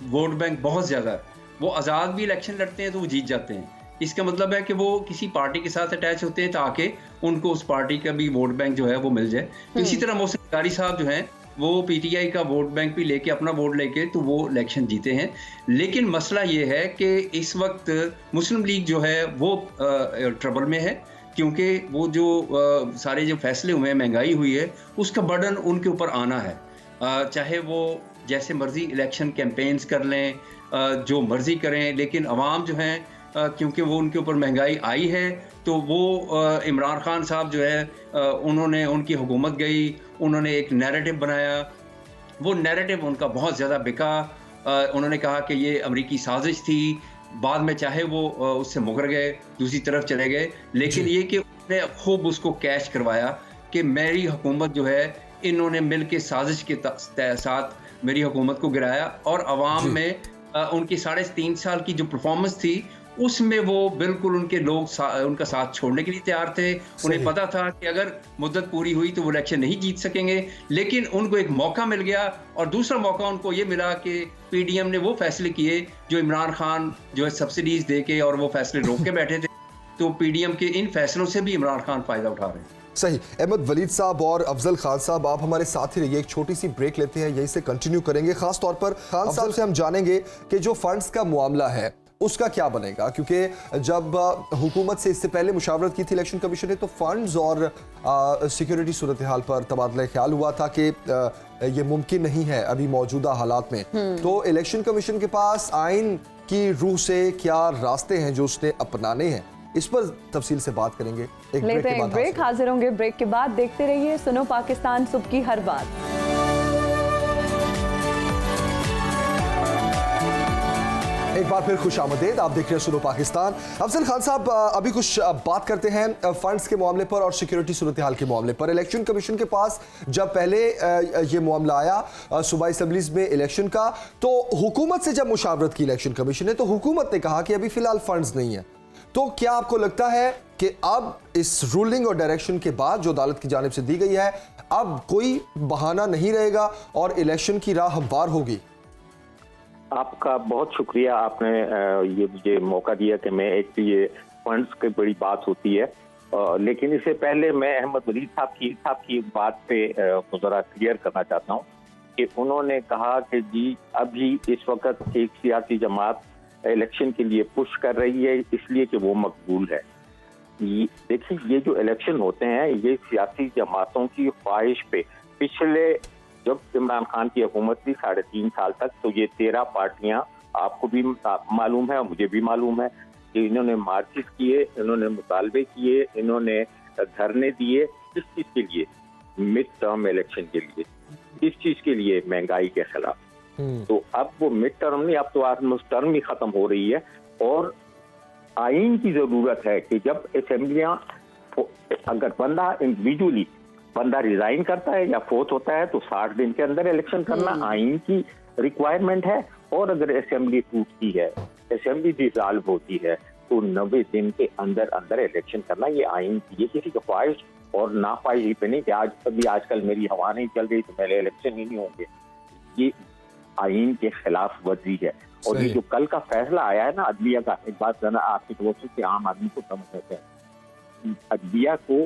वोट बैंक बहुत ज़्यादा है। वो आज़ाद भी इलेक्शन लड़ते हैं तो वो जीत जाते हैं। इसका मतलब है कि वो किसी पार्टी के साथ अटैच होते हैं ताकि उनको उस पार्टी का भी वोट बैंक जो है वो मिल जाए। तो इसी तरह मोहसिन लगारी साहब जो हैं वो पीटीआई का वोट बैंक भी लेके, अपना वोट लेके, तो वो इलेक्शन जीते हैं। लेकिन मसला ये है कि इस वक्त मुस्लिम लीग जो है वो ट्रबल में है, क्योंकि वो जो सारे जो फैसले हुए हैं, महंगाई हुई है, उसका बर्डन उनके ऊपर आना है। चाहे वो जैसे मर्जी इलेक्शन कैंपेन्स कर लें, जो मर्जी करें, लेकिन अवाम जो हैं क्योंकि वो उनके ऊपर महंगाई आई है, तो वो इमरान खान साहब जो है उन्होंने, उनकी हुकूमत गई, उन्होंने एक नैरेटिव बनाया, वो नैरेटिव उनका बहुत ज़्यादा बिका। उन्होंने कहा कि ये अमेरिकी साजिश थी, बाद में चाहे वो उससे मुकर गए, दूसरी तरफ चले गए, लेकिन ये कि उन्होंने खूब उसको कैश करवाया कि मेरी हुकूमत जो है, इन्होंने मिल के साजिश के साथ मेरी हुकूमत को गिराया। और अवाम में उनकी 3.5 साल की जो परफॉर्मेंस थी उसमें वो बिल्कुल उनके लोग उनका साथ छोड़ने के लिए तैयार थे। उन्हें पता था कि अगर मुद्दत पूरी हुई तो वो इलेक्शन नहीं जीत सकेंगे, लेकिन उनको एक मौका मिल गया। और दूसरा मौका उनको ये मिला कि पीडीएम ने वो फैसले किए जो इमरान खान जो है सब्सिडीज दे के और वो फैसले रोक के बैठे थे, तो पीडीएम के इन फैसलों से भी इमरान खान फायदा उठा रहे हैं। सही। अहमद वलीद साहब और अफजल खान साहब, आप हमारे साथ ही रहिए, एक छोटी सी ब्रेक लेते हैं, यहीं से कंटिन्यू करेंगे। खास तौर पर खान साहब से हम जानेंगे कि जो फंड्स का मामला है उसका क्या बनेगा, क्योंकि जब हुकूमत से इससे पहले मुशावरत की थी इलेक्शन कमीशन ने, तो फंड्स और सिक्योरिटी सूरत हाल पर तबादला ख्याल हुआ था कि ये मुमकिन नहीं है अभी मौजूदा हालात में। तो इलेक्शन कमीशन के पास आइन की रूह से क्या रास्ते हैं जो उसने अपनाने हैं, इस पर तफसील से बात करेंगे। एक लेते हैं ब्रेक, हाजिर होंगे ब्रेक के बाद। देखते रहिए सुनो पाकिस्तान, सुबह की हर बात। एक बार फिर खुश आमदेद, आप देख रहे हैं सुनो पाकिस्तान। अफजल खान साहब, अभी कुछ बात करते हैं फंड्स के मामले पर और सिक्योरिटी सूरत हाल के मामले पर। इलेक्शन कमीशन के पास जब पहले ये मामला आया सूबाई असम्बलीज में इलेक्शन का, तो हुकूमत से जब मुशावरत की इलेक्शन कमीशन ने, तो हुकूमत ने कहा कि अभी फिलहाल फंड्स नहीं है। तो क्या आपको लगता है कि अब इस रूलिंग और डायरेक्शन के बाद जो अदालत की जानिब से दी गई है, अब कोई बहाना नहीं रहेगा और इलेक्शन की राह हमवार होगी। आपका बहुत शुक्रिया, आपने ये मुझे मौका दिया कि मैं एक ये फंड्स की बड़ी बात होती है, लेकिन इससे पहले मैं अहमद वलीद साहब की बात पे जरा क्लियर करना चाहता हूँ कि उन्होंने कहा कि जी अभी इस वक्त एक सियासी जमात इलेक्शन के लिए पुश कर रही है इसलिए कि वो मकबूल है। देखिए, ये जो इलेक्शन होते हैं ये सियासी जमातों की ख्वाहिश पे, पिछले जब इमरान खान की हुकूमत थी 3.5 साल तक, तो ये 13 पार्टियां, आपको भी मालूम है और मुझे भी मालूम है कि इन्होंने मार्चेस किए, इन्होंने मुतालबे किए, इन्होंने धरने दिए। किस चीज के लिए? मिड टर्म इलेक्शन के लिए। किस चीज के लिए? महंगाई के खिलाफ। तो अब वो मिड टर्म नहीं, अब तो ऑलमोस्ट टर्म ही खत्म हो रही है और आईन की जरूरत है कि जब असेंबलियां, अगर इंडिविजुअली बंदा रिजाइन करता है या फोर्थ होता है तो 60 दिन के अंदर इलेक्शन करना आईन की रिक्वायरमेंट है। और अगर असेंबली टूटती है, असेंबली डिसॉल्व होती है, तो 90 दिन के अंदर अंदर इलेक्शन करना ये आईन की, ये किसी की ख्वाहिश और नाख्वाहिशी पे नहीं कि आजकल मेरी हवा नहीं चल रही तो मेरे इलेक्शन ही नहीं होंगे। ये आईन के खिलाफ वर्जी है। और ये जो कल का फैसला आया है ना अदलिया का, एक बात करना आपकी तवज्जो से आम आदमी को समझ सकते हैं, अदलिया को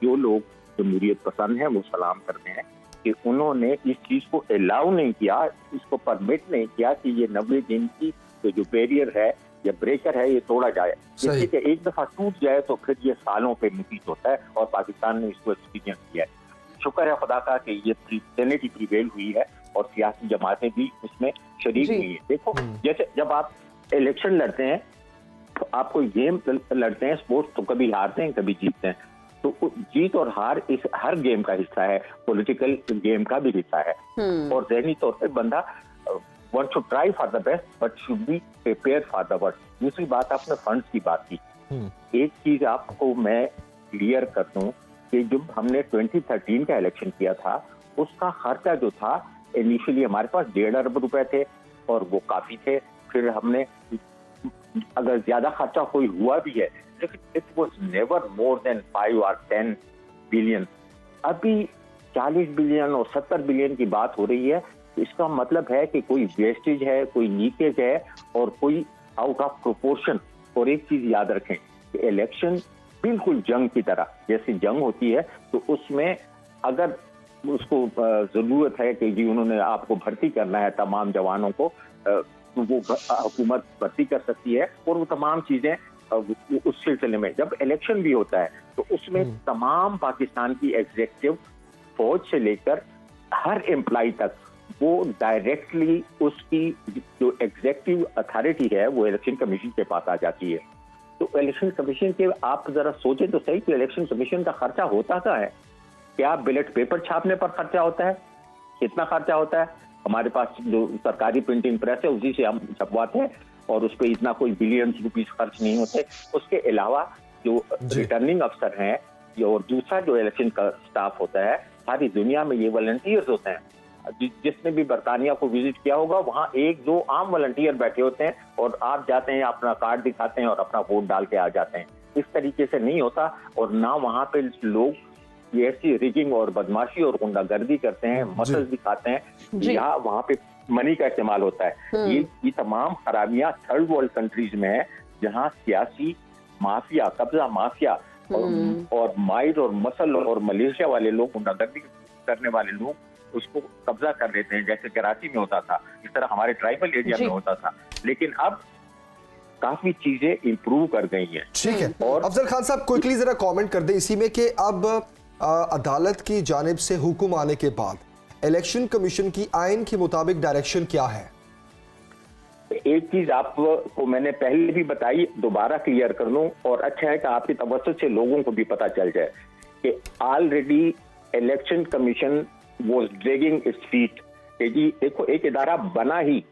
जो लोग जमहूरियत पसंद है वो सलाम करते हैं कि उन्होंने इस चीज को अलाउ नहीं किया, इसको परमिट नहीं किया कि ये 90 दिन की जो बैरियर है या ब्रेकर है ये तोड़ा जाए। जिससे कि एक दफा टूट जाए तो फिर ये सालों पे मुफीद होता है और पाकिस्तान ने इसको एक्सपीरियंस किया है। शुक्र है खुदा का कि ये सेनेटी प्रिवेल हुई है और सियासी जमातें भी इसमें शरीक हुई है। देखो, जैसे जब आप इलेक्शन लड़ते हैं तो आप कोई गेम लड़ते हैं स्पोर्ट्स, तो कभी हारते हैं कभी जीतते हैं, तो जीत और हार इस हर गेम का हिस्सा है, पॉलिटिकल गेम का भी हिस्सा है। और ज़हनी तौर पर बंदा one should try for the best but should be prepare for the worst. दूसरी बात, आपने फंड्स की बात की, एक चीज आपको मैं क्लियर कर दूं कि जब हमने 2013 का इलेक्शन किया था उसका खर्चा जो था इनिशियली हमारे पास 1.5 अरब रुपए थे और वो काफी थे। फिर हमने, अगर ज्यादा खर्चा कोई हुआ भी है, लेकिन it was never more than 5 or 10 billion. अभी 40 बिलियन और 70 बिलियन की बात हो रही है। इसका मतलब है कि कोई वेस्टेज है, कोई लीकेज है और कोई आउट ऑफ प्रोपोर्शन। और एक चीज याद रखें कि इलेक्शन बिल्कुल जंग की तरह, जैसे जंग होती है तो उसमें अगर उसको जरूरत है कि जी उन्होंने आपको भर्ती करना है तमाम जवानों को, तो वो हुकूमत भर्ती कर सकती है और वो तमाम चीजें उस सिलसिले में। जब इलेक्शन भी होता है तो उसमें तमाम पाकिस्तान की एग्जीक्यूटिव फौज से लेकर हर एम्प्लॉय तक वो डायरेक्टली उसकी जो एग्जीक्यूटिव अथॉरिटी है वो इलेक्शन कमीशन के पास आ जाती है। तो इलेक्शन कमीशन के, आप जरा सोचें तो सही कि इलेक्शन कमीशन का खर्चा होता क्या है? क्या बैलेट पेपर छापने पर खर्चा होता है? कितना खर्चा होता है? हमारे पास जो सरकारी प्रिंटिंग प्रेस है उसी से हम छपवाते हैं और उस पर इतना कोई बिलियंस रुपीस खर्च नहीं होते। उसके अलावा जो रिटर्निंग अफसर हैं और दूसरा जो इलेक्शन का स्टाफ होता है, सारी दुनिया में ये वॉलंटियर्स होते हैं। जिसने भी बरतानिया को विजिट किया होगा वहाँ 1-2 आम वॉलंटियर बैठे होते हैं और आप जाते हैं, अपना कार्ड दिखाते हैं और अपना वोट डाल के आ जाते हैं। इस तरीके से नहीं होता। और ना वहाँ पे लोग ये ऐसी रिगिंग और बदमाशी और गुंडागर्दी करते हैं, मसल दिखाते हैं। यहाँ वहाँ पे मनी का इस्तेमाल होता है। ये तमाम खराबियां थर्ड वर्ल्ड कंट्रीज में है जहाँ सियासी माफिया, कब्जा माफिया और माइर और मसल और मलेशिया वाले लोग, गुंडागर्दी करने वाले लोग उसको कब्जा कर लेते हैं। जैसे कराची में होता था, इस तरह हमारे ट्राइबल एरिया में होता था। लेकिन अब काफी चीजें इंप्रूव कर गई हैं। ठीक है। और अफजल खान साहब क्विकली जरा कमेंट कर दें इसी में कि अब अदालत की जानिब से हुक्म आने के बाद इलेक्शन कमीशन की आइन के मुताबिक डायरेक्शन क्या है? एक चीज आपको मैंने पहले भी बताई, दोबारा क्लियर कर लूं और अच्छा है कि आपकी तवज्जो से लोगों को भी पता चल जाए कि already election commission was dragging its feet। जी देखो, एक इदारा बना ही,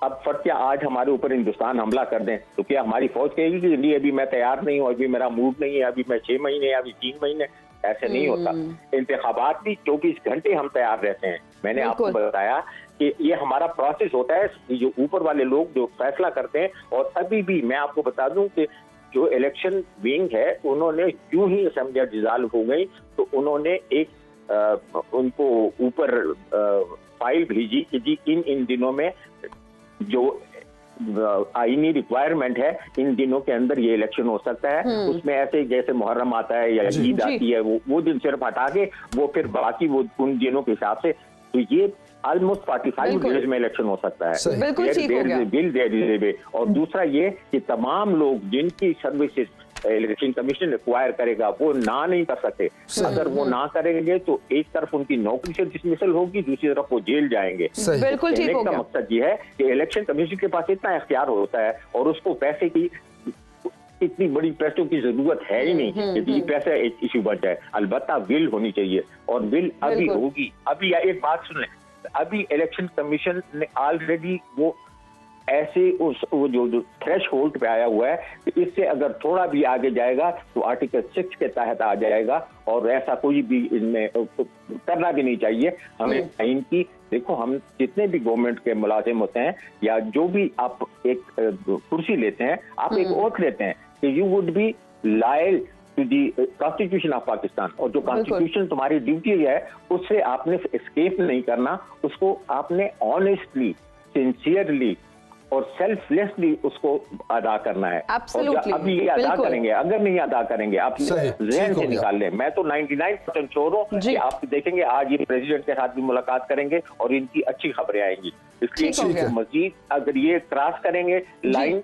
अब फर्क क्या, आज हमारे ऊपर हिंदुस्तान हमला कर दें तो क्या हमारी फौज कहेगी कि नहीं अभी मैं तैयार नहीं हूँ, अभी मेरा मूड नहीं है, अभी मैं 6 महीने, अभी 3 महीने? ऐसे नहीं होता। इंतखाबात भी 24 घंटे हम तैयार रहते हैं। मैंने आपको बताया कि ये हमारा प्रोसेस होता है, जो ऊपर वाले लोग जो फैसला करते हैं। और अभी भी मैं आपको बता दूं कि जो इलेक्शन विंग है उन्होंने यूं ही असेंबली डिसॉल्व हो गई तो उन्होंने एक उनको ऊपर फाइल भेजी कि जी इन दिनों में जो आईनी रिक्वायरमेंट है, इन दिनों के अंदर ये इलेक्शन हो सकता है। उसमें ऐसे जैसे मुहर्रम आता है या ईद आती है, वो दिन सिर्फ हटा के वो फिर बाकी वो उन दिनों के हिसाब से, तो ये ऑलमोस्ट 45 डेज में इलेक्शन हो सकता है। बिल्कुल ठीक हो गया। बिल दे। और दूसरा ये कि तमाम लोग जिनकी सर्विसेज इलेक्शन कमीशन रिक्वायर करेगा वो ना नहीं कर सकते। अगर वो ना करेंगे तो एक तरफ उनकी नौकरी से डिसमिसल होगी, दूसरी तरफ वो जेल जाएंगे। बिल्कुल ठीक हो गया। मकसद ये है कि इलेक्शन कमीशन के पास इतना इख्तियार होता है और उसको पैसे की इतनी बड़ी पैसों की जरूरत है ही नहीं कि पैसा एक इशू बन जाए। अलबत्ता बिल होनी चाहिए और बिल अभी होगी। अभी एक बात सुन लें, अभी इलेक्शन कमीशन ने ऑलरेडी वो ऐसे वो जो थ्रेश होल्ड पे आया हुआ है, तो इससे अगर थोड़ा भी आगे जाएगा तो आर्टिकल 6 के तहत आ जाएगा और ऐसा कोई भी इनमें करना भी नहीं चाहिए हमें। इनकी देखो, हम जितने भी गवर्नमेंट के मुलाजिम होते हैं या जो भी आप एक कुर्सी लेते हैं, आप एक ओथ लेते हैं कि you would be loyal to the constitution of Pakistan, और जो कॉन्स्टिट्यूशन तुम्हारी ड्यूटी है उससे आपने एस्केप नहीं करना, उसको आपने ऑनेस्टली, सिंसियरली और सेल्फलेसली उसको अदा करना है। और अभी ये अदा करेंगे, अगर नहीं अदा करेंगे आप जहन से निकाल लें। मैं तो 99% श्योर हूँ कि आप देखेंगे आज ये प्रेसिडेंट के साथ भी मुलाकात करेंगे और इनकी अच्छी खबरें आएंगी। इसलिए मजीद अगर ये क्रॉस करेंगे लाइन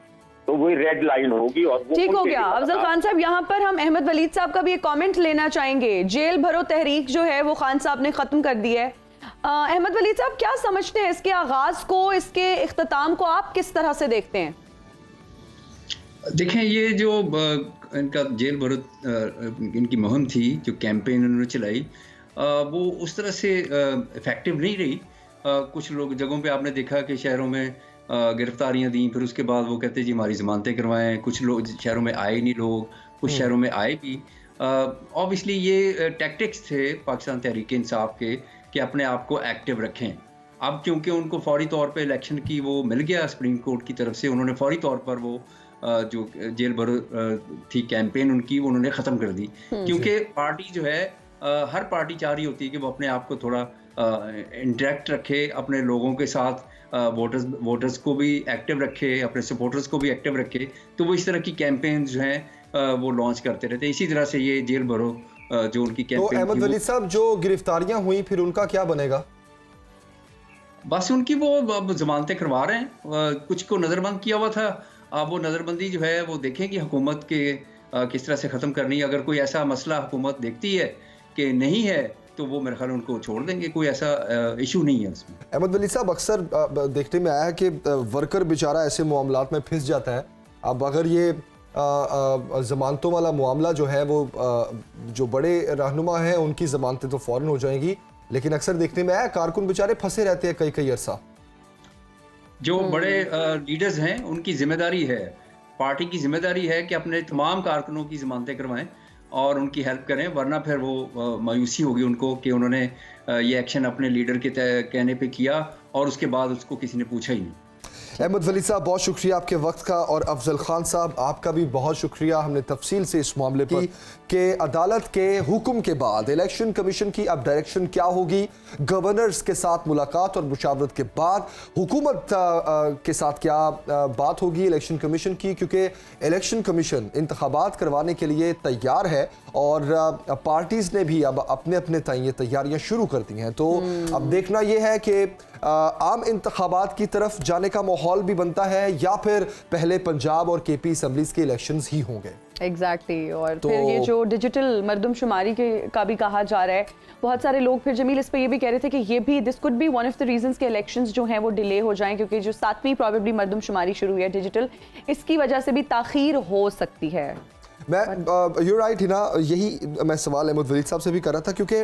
तो वही रेड लाइन होगी। और ठीक हो गया। अफजल खान साहब, यहाँ पर हम अहमद वलीद साहब का भी एक कमेंट लेना चाहेंगे। जेल भरो तहरीक जो है वो खान साहब ने खत्म कर दी है। अहमद वलीद साहब, क्या समझते हैं इसके आगाज को, इसके इख्तिताम को आप किस तरह से देखते हैं? देखें, ये जो इनका जेल भरो इनकी मुहिम थी, जो कैंपेन उन्होंने चलाई, वो उस तरह से इफेक्टिव नहीं रही। कुछ लोग जगहों पे आपने देखा कि शहरों में गिरफ्तारियां दी, फिर उसके बाद वो कहते जी हमारी जमानतें करवाएं। कुछ लोग शहरों में आए नहीं, लोग कुछ शहरों में आए भी। ऑब्वियसली ये टैक्टिक्स थे पाकिस्तान तहरीक इंसाफ के कि अपने आप को एक्टिव रखें। अब क्योंकि उनको फौरी तौर पे इलेक्शन की वो मिल गया सुप्रीम कोर्ट की तरफ से, उन्होंने फौरी तौर पर वो जो जेल भरो थी कैंपेन उनकी, वो उन्होंने ख़त्म कर दी। क्योंकि पार्टी जो है, हर पार्टी चाह रही होती है कि वो अपने आप को थोड़ा इंटरेक्ट रखे अपने लोगों के साथ, वोटर्स को भी एक्टिव रखे, अपने सपोर्टर्स को भी एक्टिव रखे। तो वो इस तरह की कैंपेन जो हैं वो लॉन्च करते रहते। इसी तरह से ये जेल भरो जो उनकी कैंपेन। तो अहमद वलीद साहब, जो गिरफ्तारियां हुई फिर उनका क्या बनेगा? बस उनकी वो जमानतें करवा रहे हैं। कुछ को नज़रबंद किया हुआ था, अब वो नज़रबंदी जो है वो देखें कि हुकूमत के किस तरह से ख़त्म करनी है। अगर कोई ऐसा मसला हुकूमत देखती है कि नहीं है तो वो मेरे ख्याल उनको छोड़ देंगे, कोई ऐसा इशू नहीं है उसमें। अहमद वलीद साहब, अक्सर देखने में आया है कि वर्कर बेचारा ऐसे मामलात में फिस जाता है। अब अगर ये ज़मानतों वाला मामला जो है वो जो बड़े रहनुमा हैं उनकी ज़मानतें तो फ़ौरन हो जाएंगी, लेकिन अक्सर देखने में आया कारकुन बेचारे फंसे रहते हैं कई अरसा। जो बड़े लीडर्स हैं उनकी जिम्मेदारी है, पार्टी की जिम्मेदारी है कि अपने तमाम कारकुनों की ज़मानतें करवाएं और उनकी हेल्प करें, वरना फिर वो मायूसी होगी उनको कि उन्होंने ये एक्शन अपने लीडर के कहने पे किया और उसके बाद उसको किसी ने पूछा ही नहीं। अहमद वलीद साहब, बहुत शुक्रिया आपके वक्त का, और अफजल खान साहब आपका भी बहुत शुक्रिया। हमने तफसील से इस मामले पर कि अदालत के हुक्म के बाद इलेक्शन कमीशन की अब डायरेक्शन क्या होगी, गवर्नर्स के साथ मुलाकात और मुशावरत के बाद हुकूमत के साथ क्या बात होगी इलेक्शन कमीशन की, क्योंकि इलेक्शन कमीशन इंतखाबात करवाने के लिए तैयार है और पार्टीज़ ने भी अब अपने अपने ये तैयारियां शुरू कर दी हैं। तो अब देखना यह है कि आम इंतखाबात की तरफ जाने का माहौल भी बनता है या फिर पहले पंजाब और केपी असम्बलीज के इलेक्शंस ही होंगे। एग्जैक्टली और फिर ये जो डिजिटल मरदमशुमारी का भी कहा जा रहा है, बहुत सारे लोग फिर जमील इस पे ये भी कह रहे थे कि ये भी this could be one of the reasons के इलेक्शंस जो हैं वो डिले हो जाएं, क्योंकि जो 7वीं प्रॉबेबली मरदमशुमारी शुरू हुई है डिजिटल, इसकी वजह से भी ताखीर हो सकती है। मैं यू राइट हिना, यही मैं सवाल अहमद वलीद साहब से भी कर रहा था, क्योंकि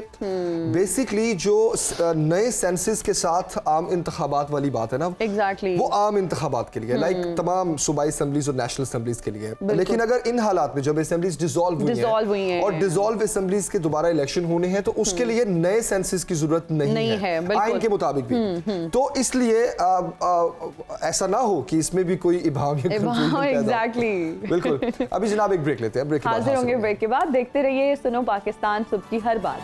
बेसिकली जो नए सेंसस के साथ आम इंतखाबात वाली बात है ना, वो आम इंतखाबात के लिए लाइक तमाम सूबाई असम्बलीज और नेशनल असम्बलीज के लिए। लेकिन अगर इन हालात में जब असम्बलीज डिसॉल्व हुई हैं और डिसॉल्व असम्बलीज के दोबारा इलेक्शन होने हैं तो उसके लिए नए सेंसस की जरूरत नहीं है आइन के मुताबिक भी। तो इसलिए ऐसा ना हो कि इसमें भी कोई इबाम या कंफ्यूजन पैदा हो। बिल्कुल। अभी जनाब एक ब्रेक लेते हैं, ब्रेक के बाद हाजिर होंगे ब्रेक के बाद। देखते रहिए सुनो पाकिस्तान, सुबह की हर बात।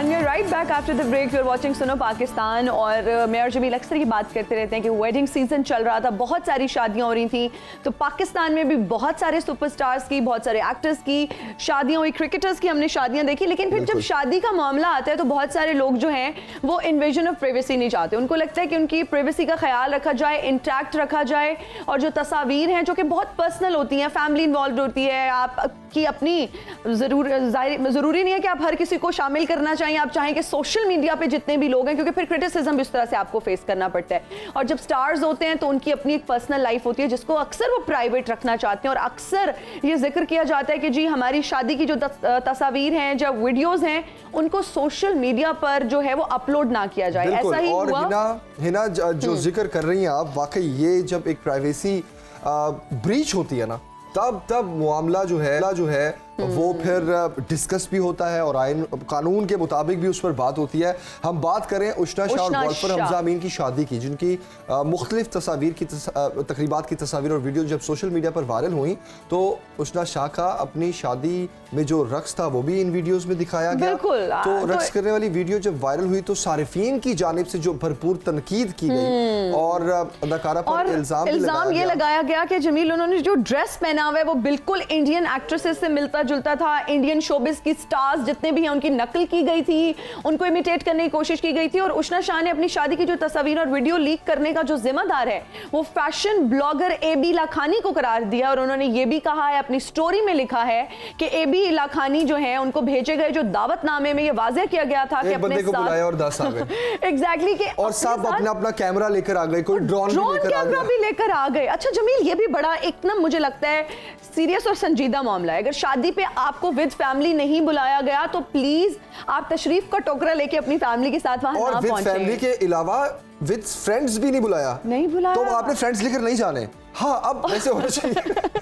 And we're right back after the break. You're watching सुनो पाकिस्तान और मैं और जमील अक्सर की बात करते रहते हैं कि वेडिंग सीजन चल रहा था, बहुत सारी शादियां हो रही थी, तो पाकिस्तान में भी बहुत सारे सुपरस्टार्स की, बहुत सारे एक्टर्स की शादियां हुई, क्रिकेटर्स की हमने शादियां देखी, लेकिन फिर जब शादी का मामला आता है तो बहुत सारे लोग जो हैं वो इन्वेजन ऑफ प्राइवेसी नहीं चाहते। उनको लगता है कि उनकी प्राइवेसी का ख्याल रखा जाए, इंटैक्ट रखा जाए, और जो तस्वीर हैं जो कि बहुत पर्सनल होती हैं, फैमिली इन्वॉल्व होती है, आपकी अपनी ज़रूरी नहीं है कि आप हर किसी को शामिल करना चाहिए, आप चाहें कि सोशल मीडिया पे जितने भी लोग हैं, क्योंकि फिर क्रिटिसिज्म भी उस तरह से आपको फेस करना पड़ता है। और जब स्टार्स होते हैं तो उनकी अपनी एक पर्सनल लाइफ होती है जिसको अक्सर वो प्राइवेट रखना चाहते हैं, और अक्सर ये जिक्र किया जाता है कि जी हमारी शादी की जो तस्वीर हैं, जो वीडियोस हैं, उनको सोशल मीडिया पर जो है वो अपलोड ना किया जाए। ऐसा ही और हुआ। हिना जो जिक्र कर रही हैं आप, वाकई ये जब एक प्राइवेसी ब्रीच होती है ना, तब मामला जो है वो फिर डिस्कस भी होता है और आइन कानून के मुताबिक भी उस पर बात होती है। हम बात करें उष्णा शाह और गोल्फर हमजा अमीन की शादी की, जिनकी मुख्तलिफ तस्वीर की तकरीबात की तस्वीर और वीडियो जब सोशल मीडिया पर वायरल हुई तो उष्णा शाह का अपनी शादी में जो रक्स था वो भी इन वीडियोस में दिखाया गया। तो रक्स करने वाली वीडियो जब वायरल हुई तो सारिफीन की जानिब से जो भरपूर तनकीद की गई और अदाकारा पर इल्जाम ये लगाया गया कि जमील उन्होंने जो ड्रेस पहना हुआ है वो बिल्कुल इंडियन एक्ट्रेसेस से मिलता जुलता था। इंडियन शोबिस की स्टार्स जितने भी हैं उनकी नकल की गई थी, उनको इमिटेट करने की कोशिश की गई थी। और उष्णा शाह ने अपनी शादी की जो तस्वीर और वीडियो लीक करने का जो जिम्मेदार है वो फैशन ब्लॉगर एबी लाखानी को करार दिया। और उन्होंने ये भी कहा है, अपनी स्टोरी में लिखा है कि एबी लाखानी जो है उनको भेजे गए जो दावतनामे में ये वाज़ेह किया गया था कि अपने को बुलाया और 10 आ गए एग्जैक्टली के और सब अपना कैमरा लेकर आ गए, कोई ड्रोन कैमरा भी लेकर आ गए। अच्छा जमील, ये भी बड़ा एक ना मुझे लगता है सीरियस और संजीदा मामला है। अगर शादी पे आपको विद फैमिली नहीं बुलाया गया तो प्लीज आप तशरीफ का टोकरा लेके अपनी फैमिली के साथ वहां ना पहुंचे। और विद फैमिली के अलावा विद फ्रेंड्स भी नहीं बुलाया तो आपने फ्रेंड्स लेकर नहीं जाने। हाँ, अब वैसे होना चाहिए।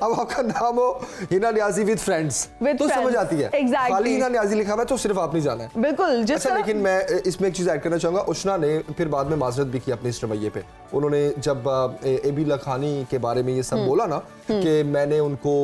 अब आपका नाम हो हिना नियाज़ी विद फ्रेंड्स तो समझ आती है। खाली हिना नियाज़ी लिखा हुआ है तो सिर्फ आप नहीं जाना है। बिल्कुल। अच्छा, लेकिन मैं इसमें एक चीज ऐड करना चाहूंगा, उष्णा ने फिर बाद में माजरत भी की अपने इस रवैये पे। उन्होंने जब एबी लाखानी के बारे में ये सब बोला ना कि मैंने उनको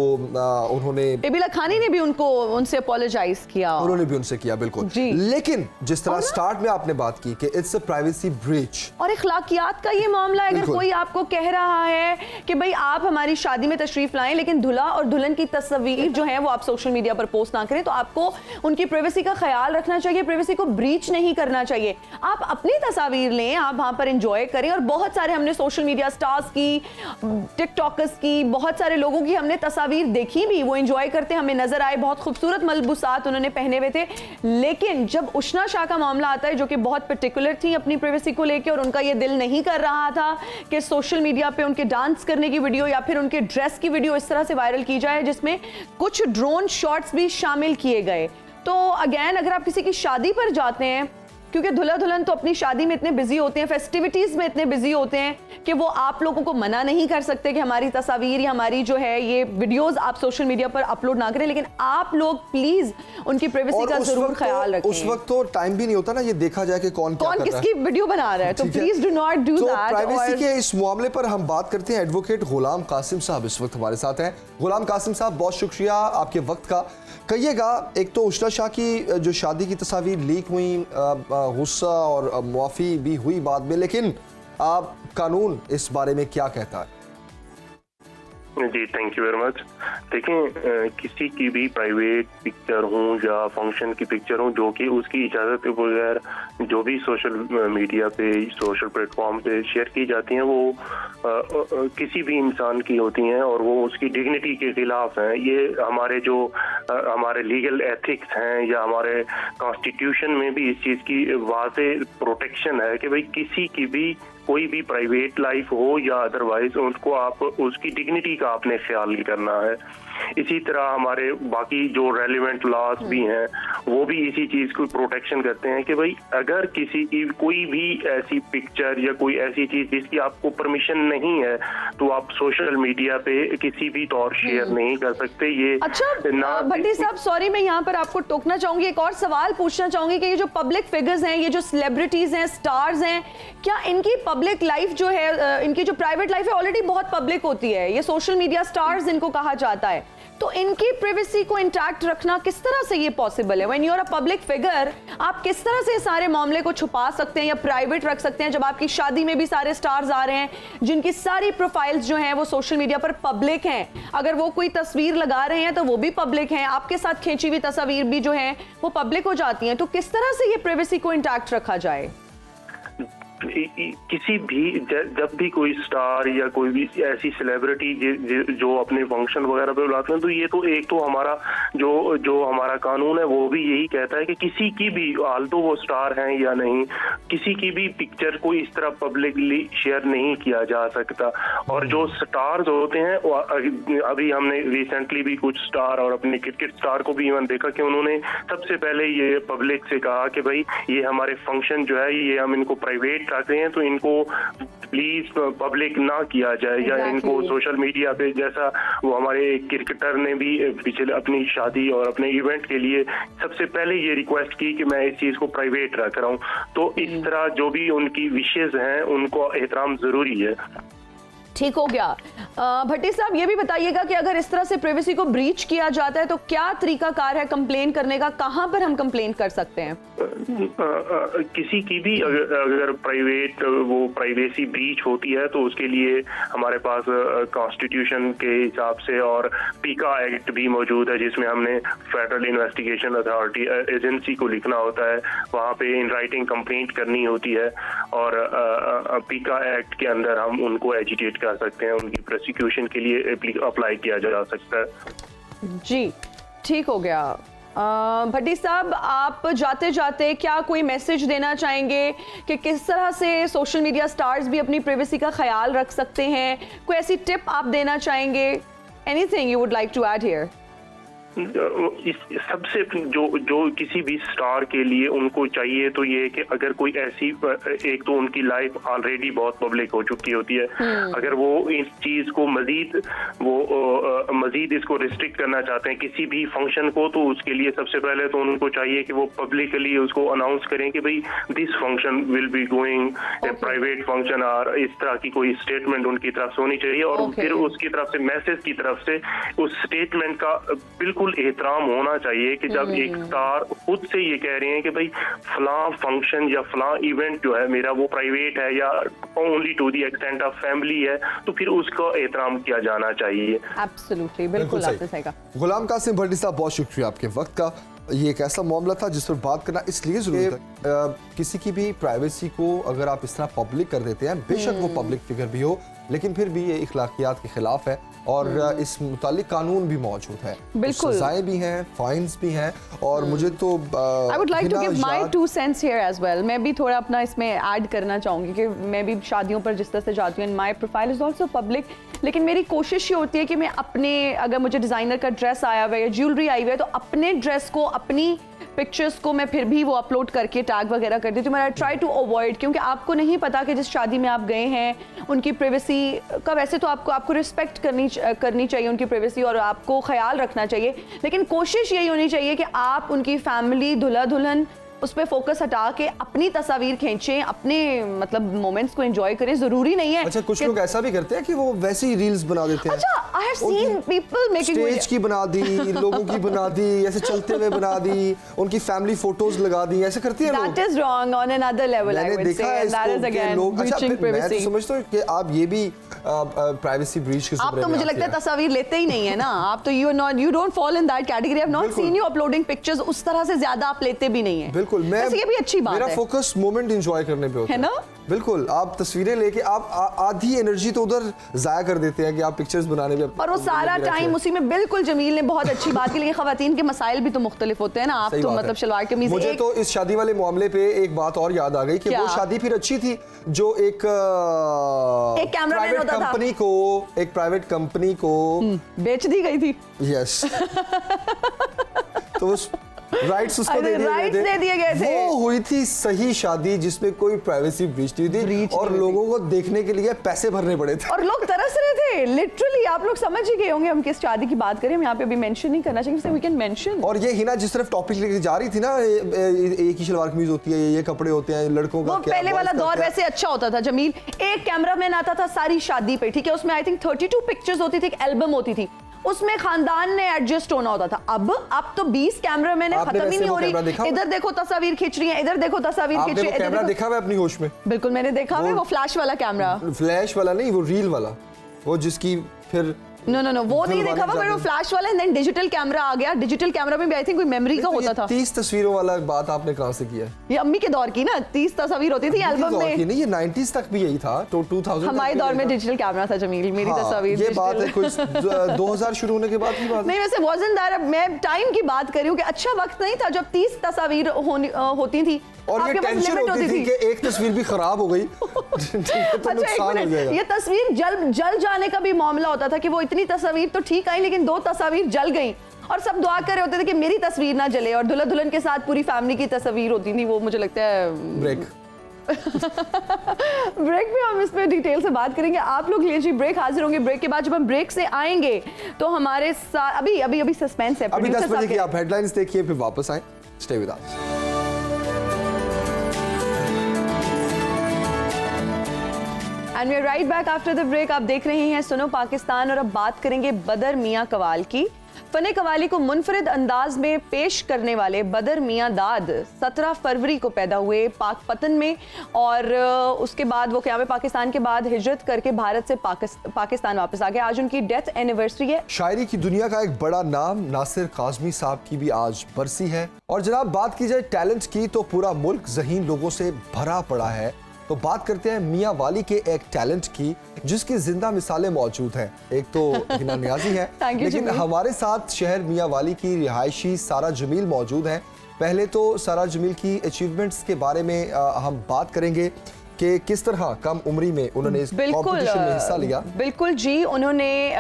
उन्होंने एबी लाखानी ने भी उनसे अपोलोजाइज किया, उन्होंने भी उनसे किया, बिल्कुल। लेकिन जिस तरह स्टार्ट में आपने बात की कि इट्स अ प्राइवेसी ब्रीच और इखलाकियात का ये मामला है। अगर कोई आपको कह रहा है कि भाई आप हमारी शादी में तशरीफ लाएं लेकिन दूल्हा और दुल्हन की तस्वीर जो है वो आप सोशल मीडिया पर पोस्ट ना करें, तो आपको उनकी प्राइवेसी का ख्याल रखना चाहिए, प्राइवेसी को ब्रीच नहीं करना चाहिए। आप अपनी तस्वीर लें, आप वहां पर एंजॉय करें। और बहुत सारे हमने सोशल मीडिया स्टार्स की, टिकटॉकर्स की, बहुत सारे लोगों की हमने तस्वीर देखी भी, वो एंजॉय करते हमें नजर आए, बहुत खूबसूरत मलबूसात उन्होंने पहने हुए थे। लेकिन जब उष्णा शाह का मामला आता है जो कि बहुत पर्टिकुलर थी अपनी प्राइवेसी को लेकर और उनका ये दिल नहीं कर रहा था कि सोशल मीडिया पे उनके डांस करने की वीडियो या फिर उनके ड्रेस की वीडियो इस तरह से वायरल की जाए जिसमें कुछ ड्रोन शॉट्स भी शामिल किए गए। तो अगेन अगर आप किसी की शादी पर जाते हैं, क्योंकि दुल्हा दुल्हन तो अपनी शादी में इतने बिजी होते हैं, फेस्टिविटीज में इतने बिजी होते हैं कि वो आप लोगों को मना नहीं कर सकते कि हमारी तस्वीर या हमारी जो है ये वीडियोस आप सोशल मीडिया पर अपलोड ना करें। लेकिन आप लोग प्लीज उनकी प्राइवेसी का जरूर ख्याल रखें। उस वक्त तो टाइम भी नहीं होता ना ये देखा जाए कि कौन किसकी वीडियो बना रहा है, तो please do not do that. Privacy के इस मामले पर हम बात करते हैं। एडवोकेट गुलाम कासिम साहब इस वक्त हमारे साथ हैं। गुलाम कासिम साहब, बहुत शुक्रिया आपके वक्त का। कहिएगा, एक तो उष्णा शाह की जो शादी की तस्वीर लीक हुई, गुस्सा और मुआफ़ी भी हुई बाद में, लेकिन आप कानून इस बारे में क्या कहता है? जी, थैंक यू वेरी मच। देखें, किसी की भी प्राइवेट पिक्चर हो या फंक्शन की पिक्चर हो जो कि उसकी इजाज़त के बगैर जो भी सोशल मीडिया पे, सोशल प्लेटफॉर्म पे शेयर की जाती हैं वो किसी भी इंसान की होती हैं और वो उसकी डिग्निटी के खिलाफ हैं। ये हमारे लीगल एथिक्स हैं या हमारे कॉन्स्टिट्यूशन में भी इस चीज़ की वाज़ेह प्रोटेक्शन है कि भाई किसी की भी कोई भी प्राइवेट लाइफ हो या अदरवाइज उसको आप उसकी डिग्निटी का आपने ख्याल करना है। इसी तरह हमारे बाकी जो रेलिवेंट लॉज भी हैं वो भी इसी चीज़ को प्रोटेक्शन करते हैं कि भाई अगर किसी की कोई भी ऐसी पिक्चर या कोई ऐसी चीज़ जिसकी आपको परमिशन नहीं है तो आप सोशल मीडिया पे किसी भी तौर शेयर नहीं कर सकते। ये अच्छा भट्टी साहब, सॉरी मैं यहाँ पर आपको टोकना चाहूंगी, एक और सवाल पूछना चाहूंगी कि ये जो पब्लिक फिगर्स हैं, ये जो सेलिब्रिटीज हैं, स्टार्स हैं, क्या इनकी पब्लिक लाइफ जो है, इनकी जो प्राइवेट लाइफ है ऑलरेडी बहुत पब्लिक होती है? ये सोशल मीडिया स्टार्स इनको कहा जाता है, तो इनकी प्राइवेसी को इंटैक्ट रखना किस तरह से ये पॉसिबल है? When you are a public figure, आप किस तरह से सारे मामले को छुपा सकते हैं या प्राइवेट रख सकते हैं, जब आपकी शादी में भी सारे स्टार्स आ रहे हैं जिनकी सारी प्रोफाइल्स जो हैं वो सोशल मीडिया पर पब्लिक हैं। अगर वो कोई तस्वीर लगा रहे हैं तो वो भी पब्लिक हैं, आपके साथ खींची हुई तस्वीर भी जो है वो पब्लिक हो जाती हैं। तो किस तरह से ये प्राइवेसी को इंटैक्ट रखा जाए? किसी भी जब भी कोई स्टार या कोई भी ऐसी सेलिब्रिटी जो अपने फंक्शन वगैरह पे बुलाते हैं, तो ये तो एक तो हमारा जो हमारा कानून है वो भी यही कहता है कि किसी की भी, आल्तो वो स्टार हैं या नहीं, किसी की भी पिक्चर को इस तरह पब्लिकली शेयर नहीं किया जा सकता। और जो स्टार्स होते हैं, अभी हमने रिसेंटली भी कुछ स्टार और अपने क्रिकेट स्टार को भी इवन देखा कि उन्होंने सबसे पहले ये पब्लिक से कहा कि भाई ये हमारे फंक्शन जो है ये हम इनको प्राइवेट रखते हैं, तो इनको प्लीज पब्लिक ना किया जाए या इनको सोशल मीडिया पे, जैसा वो हमारे क्रिकेटर ने भी पिछले अपनी शादी और अपने इवेंट के लिए सबसे पहले ये रिक्वेस्ट की कि मैं इस चीज को प्राइवेट रख रहा हूँ। तो इस तरह जो भी उनकी विशेष हैं उनको एहतराम जरूरी है। ठीक हो गया। भट्टी साहब ये भी बताइएगा कि अगर इस तरह से प्राइवेसी को ब्रीच किया जाता है तो क्या तरीकाकार है कंप्लेन करने का? कहां पर हम कंप्लेन कर सकते हैं? किसी की भी अगर प्राइवेट वो प्राइवेसी ब्रीच होती है तो उसके लिए हमारे पास कॉन्स्टिट्यूशन के हिसाब से और पीका एक्ट भी मौजूद है, जिसमें हमने फेडरल इन्वेस्टिगेशन अथॉरिटी एजेंसी को लिखना होता है, वहाँ पे इन राइटिंग कंप्लेंट करनी होती है और पीका एक्ट के अंदर हम उनको एजिटेट कर सकते हैं, उनकी प्रोसिक्यूशन के लिए अप्लाई किया जा सकता है। जी ठीक हो गया। भट्टी साहब, आप जाते जाते क्या कोई मैसेज देना चाहेंगे कि किस तरह से सोशल मीडिया स्टार्स भी अपनी प्राइवेसी का ख्याल रख सकते हैं? कोई ऐसी टिप आप देना चाहेंगे? Anything you would like to add here? सबसे जो किसी भी स्टार के लिए उनको चाहिए तो ये है कि अगर कोई ऐसी, एक तो उनकी लाइफ ऑलरेडी बहुत पब्लिक हो चुकी होती है, अगर वो इस चीज को मजीद इसको रिस्ट्रिक्ट करना चाहते हैं किसी भी फंक्शन को, तो उसके लिए सबसे पहले तो उनको चाहिए कि वो पब्लिकली उसको अनाउंस करें कि भाई this function will be going private function, और इस तरह की कोई स्टेटमेंट उनकी तरफ से होनी चाहिए। और फिर उसकी तरफ से मैसेज की तरफ से उस स्टेटमेंट का बिल्कुल एहतराम होना चाहिए कि जब एक स्टार खुद से ये कह रहे हैं कि भाई फलां फंक्शन या फलां इवेंट जो है मेरा वो प्राइवेट है या only to the extent of family है, तो फिर उसका एहतराम किया जाना चाहिए। एब्सोल्युटली, बिल्कुल आपने सही कहा। गुलाम कासिम भट्टी साहब, बहुत शुक्रिया आपके वक्त का। ये एक ऐसा मामला था जिस पर बात करना इसलिए जरूरी था, किसी की भी प्राइवेसी को अगर आप इस तरह पब्लिक कर देते हैं, बेशक वो पब्लिक फिगर भी हो, लेकिन फिर भी ये इखलाकियात के खिलाफ है और इस मुतालिक कानून भी मौजूद है, बिल्कुल सजाएं भी हैं, फाइन्स भी हैं। और मुझे तो I would like to give my 2 cents here as well. मैं भी थोड़ा अपना इसमें ऐड करना चाहूंगी कि मैं भी शादियों पर जिस तरह से जाती हूँ, my profile is also public, लेकिन मेरी कोशिश ये होती है कि मैं अपने, अगर मुझे डिजाइनर का ड्रेस आया हुआ है या ज्वेलरी आई हुई है, तो अपने ड्रेस को, अपनी पिक्चर्स को मैं फिर भी वो अपलोड करके टैग वगैरह कर देती हूँ। मैं ट्राई टू अवॉइड, क्योंकि आपको नहीं पता कि जिस शादी में आप गए हैं उनकी प्राइवेसी का, वैसे तो आपको रिस्पेक्ट करनी चाहिए उनकी प्राइवेसी और आपको ख्याल रखना चाहिए, लेकिन कोशिश यही होनी चाहिए कि आप उनकी फैमिली, दूल्हा दुल्हन, उस पर फोकस हटा के अपनी तस्वीर खींचें, अपने मतलब मोमेंट्स को एंजॉय करें। जरूरी नहीं है। अच्छा, कुछ लोग ऐसा भी करते हैं कि वो वैसी रील्स बना देते हैं। अच्छा, I have seen people making stage की बना दी, लोगों की बना दी, ऐसे चलते हुए बना दी, उनकी फैमिली फोटोज लगा दी, ऐसे करते हैं लोग। That is wrong on another level, I would से, and that is again breaching privacy. मैं तो समझता हूं कि आप ये भी प्राइवेसी ब्रीच के आप तो मुझे लगता है तस्वीर लेते ही नहीं है ना, आप तो you don't fall in that category. I have not seen you uploading pictures, उस तरह से ज्यादा आप लेते भी नहीं है। बिल्कुल, मैं, ये भी अच्छी बात है। मेरा फोकस मोमेंट एंजॉय करने पे होता है ना। बिल्कुल, आप तस्वीरें लेके आप आधी एनर्जी तो उधर जाया कर देते हैं कि आप पिक्चर्स बनाने में, और वो सारा टाइम उसी में। बिल्कुल, जमील ने बहुत अच्छी बात की, लेकिन खवातीन के मसाइल भी तो मुख्तलिफ होते हैं ना। आप तो मतलब शलवार कमीज। मुझे तो इस शादी वाले मामले पे एक बात और याद आ गई कि वो शादी फिर अच्छी थी जो एक प्राइवेट कंपनी को बेच दी गई थी। यस तो राइट्स उसको दे दिए गए थे। वो हुई थी सही शादी जिसमें कोई प्राइवेसी ब्रीच नहीं थी और लोगों को देखने के लिए पैसे भरने पड़े थे और लोग तरस रहे थे लिटरली। आप लोग समझ ही गए होंगे हम किस शादी की बात करें। हम यहाँ पे अभी मेंशन नहीं करना चाहिए, वी कैन मेंशन। और ये हिना जिस तरफ टॉपिक लेके जा रही थी ना, एक ही शलवार कमीज होती है, ये कपड़े होते हैं लड़कों का, पहले वाला दौर वैसे अच्छा होता था जमील। एक कैमरामैन आता था सारी शादी पे, ठीक है, उसमें आई थिंक 32 पिक्चर्स होती थी, एक एल्बम होती थी। उसमें खानदान ने एडजस्ट होना होता था। अब तो 20 कैमरामैन है, खत्म ही नहीं हो रही। इधर देखो तस्वीर खींच रही है, इधर देखो तस्वीर खींच रही है। कैमरा देखा हुआ अपनी होश में? बिल्कुल मैंने देखा हुआ, वो फ्लैश वाला कैमरा। फ्लैश वाला नहीं, वो रील वाला, वो जिसकी फिर नो वो नहीं देखा हुआ, पर वो फ्लैश वाला है। देन डिजिटल कैमरा आ गया। डिजिटल कैमरा में भी आई थिंक कोई मेमोरी का होता था। 30 तस्वीरों वाला बात आपने कहां से किया? ये अम्मी के दौर की ना, 30 तस्वीर होती थी एल्बम में। नहीं, ये 90s तक भी यही था, तो 2000 हमारे दौर में डिजिटल कैमरा था जमील, मेरी तस्वीर। ये बात है कुछ 2000 शुरू होने के बाद की बात नहीं, वैसे वजनदार, मैं टाइम की बात कर रही हूँ कि अच्छा वक्त नहीं था जब 30 तस्वीर होती थी और ये टेंशन होती थी कि एक तस्वीर भी खराब हो गई तो नुकसान हो जाएगा। ये तस्वीर जल जाने का भी मामला होता था कि वो इतनी तस्वीर तो ठीक आई, लेकिन 2 तस्वीर जल गई और सब दुआ कर रहे होते थे कि मेरी तस्वीर ना जले। और दुल्हा दुल्हन के साथ पूरी फैमिली की तस्वीर होती थी। वो मुझे लगता है ब्रेक ब्रेक में हम इस पे डिटेल से बात करेंगे। आप लोग लीजिए ब्रेक, हाजिर होंगे ब्रेक के बाद। जब हम ब्रेक से आएंगे तो हमारे साथ अभी सस्पेंस है। अभी 10 बजे की आप हेडलाइंस देखिए, फिर वापस आए। Stay with us. And we are right back after the break. आप देख रहे हैं सुनो पाकिस्तान और अब बात करेंगे बदर मियां कवाल की। फने कवाली को मुनफरिद अंदाज में पेश करने वाले बदर मियां दाद 17 फरवरी को पैदा हुए पाकपतन में और उसके बाद वो क़याम पाकिस्तान के बाद हिजरत करके भारत से पाकिस्तान वापस आ गए। आज उनकी डेथ एनिवर्सरी है। शायरी की दुनिया का एक बड़ा नाम नासिर काज़मी साहब की भी आज बरसी है। और जनाब बात की जाए टैलेंट की तो पूरा मुल्क ज़हीन लोगों से भरा पड़ा है। तो बात करते हैं मियां वाली के एक टैलेंट की जिसकी जिंदा मिसालें मौजूद हैं। एक तो हिना नियाज़ी है, लेकिन हमारे साथ शहर मियां वाली की रिहायशी सारा जमील मौजूद हैं। पहले तो सारा जमील की अचीवमेंट्स के बारे में हम बात करेंगे कि किस तरह कम उम्री में उन्होंने इस कॉम्पिटिशन में हिस्सा लिया। बिल्कुल जी, उन्होंने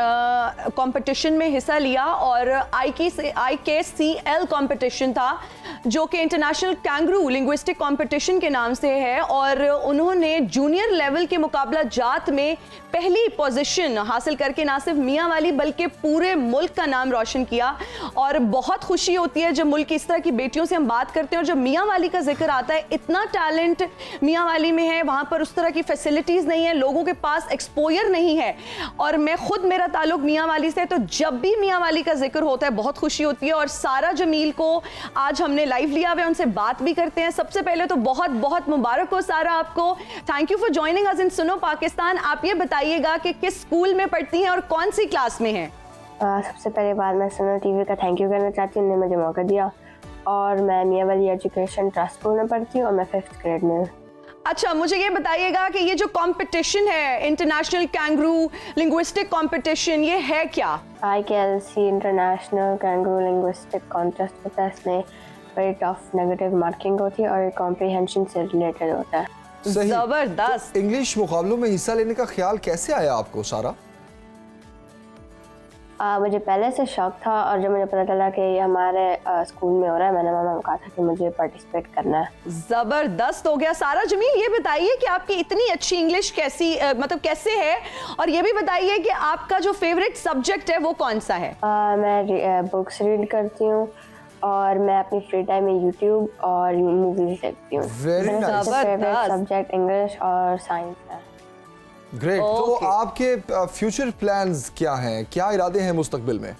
कॉम्पिटिशन में हिस्सा लिया और IKCL कॉम्पिटिशन था जो कि इंटरनेशनल कैंगरू लिंग्विस्टिक कॉम्पिटिशन के नाम से है। और उन्होंने जूनियर लेवल के मुकाबला जात में पहली पोजीशन हासिल करके ना सिर्फ मियां वाली बल्कि पूरे मुल्क का नाम रोशन किया। और बहुत खुशी होती है जब मुल्क की इस तरह की बेटियों से हम बात करते हैं। और जब मियां वाली का जिक्र आता है, इतना टैलेंट मियां वाली में है, वहां पर उस तरह की फैसिलिटीज नहीं है, लोगों के पास एक्सपोजर नहीं है। और मैं खुद, मेरा ताल्लुक मियां वाली से है, तो जब भी मियां वाली का जिक्र होता है बहुत खुशी होती है। और सारा जमील को आज हमने लाइव लिया हुआ है, उनसे बात भी करते हैं। सबसे पहले तो बहुत बहुत मुबारक हो सारा आपको। Thank you for joining us in Suno Pakistan. आप ये बताइएगा कि किस स्कूल में पढ़ती हैं और कौन सी क्लास में हैं? सबसे पहले बात मैं सुनो टीवी का थैंक यू करना चाहती हूँ, उन्होंने मुझे मौका दिया। और मैं मियां वाली एजुकेशन ट्रस्ट स्कूल में पढ़ती हूँ और मैं 5th ग्रेड में हूँ। अच्छा, मुझे ये बताइएगा कि ये जो कंपटीशन है इंटरनेशनल कैंगरू लिंग्विस्टिक कंपटीशन, ये है क्या? IKLC international kangaroo linguistic contest होता है। इसमें बड़ी टफ नेगेटिव मार्किंग होती है और कॉम्प्रिहेंशन से रिलेटेड होता है। जबरदस्त। तो इंग्लिश मुकाबलों में हिस्सा लेने का ख्याल कैसे आया आपको सारा? मुझे पहले से शौक था और जब मुझे पता चला कि ये हमारे स्कूल में हो रहा है, मैंने मामा को कहा था कि मुझे पार्टिसिपेट करना है। जबरदस्त हो गया। सारा जमील, ये बताइए कि आपकी इतनी अच्छी इंग्लिश कैसी मतलब कैसे है, और ये भी बताइए कि आपका जो फेवरेट सब्जेक्ट है वो कौन सा है? मैं बुक्स रीड करती हूँ और मैं अपनी फ्री टाइम में यूट्यूब और मूवीज देखती हूँ। मेरा सबसे फेवरेट सब्जेक्ट इंग्लिश और साइंस है। ग्रेट। तो आपके फ्यूचर प्लान्स क्या हैं, क्या इरादे हैं मुस्तकबिल में?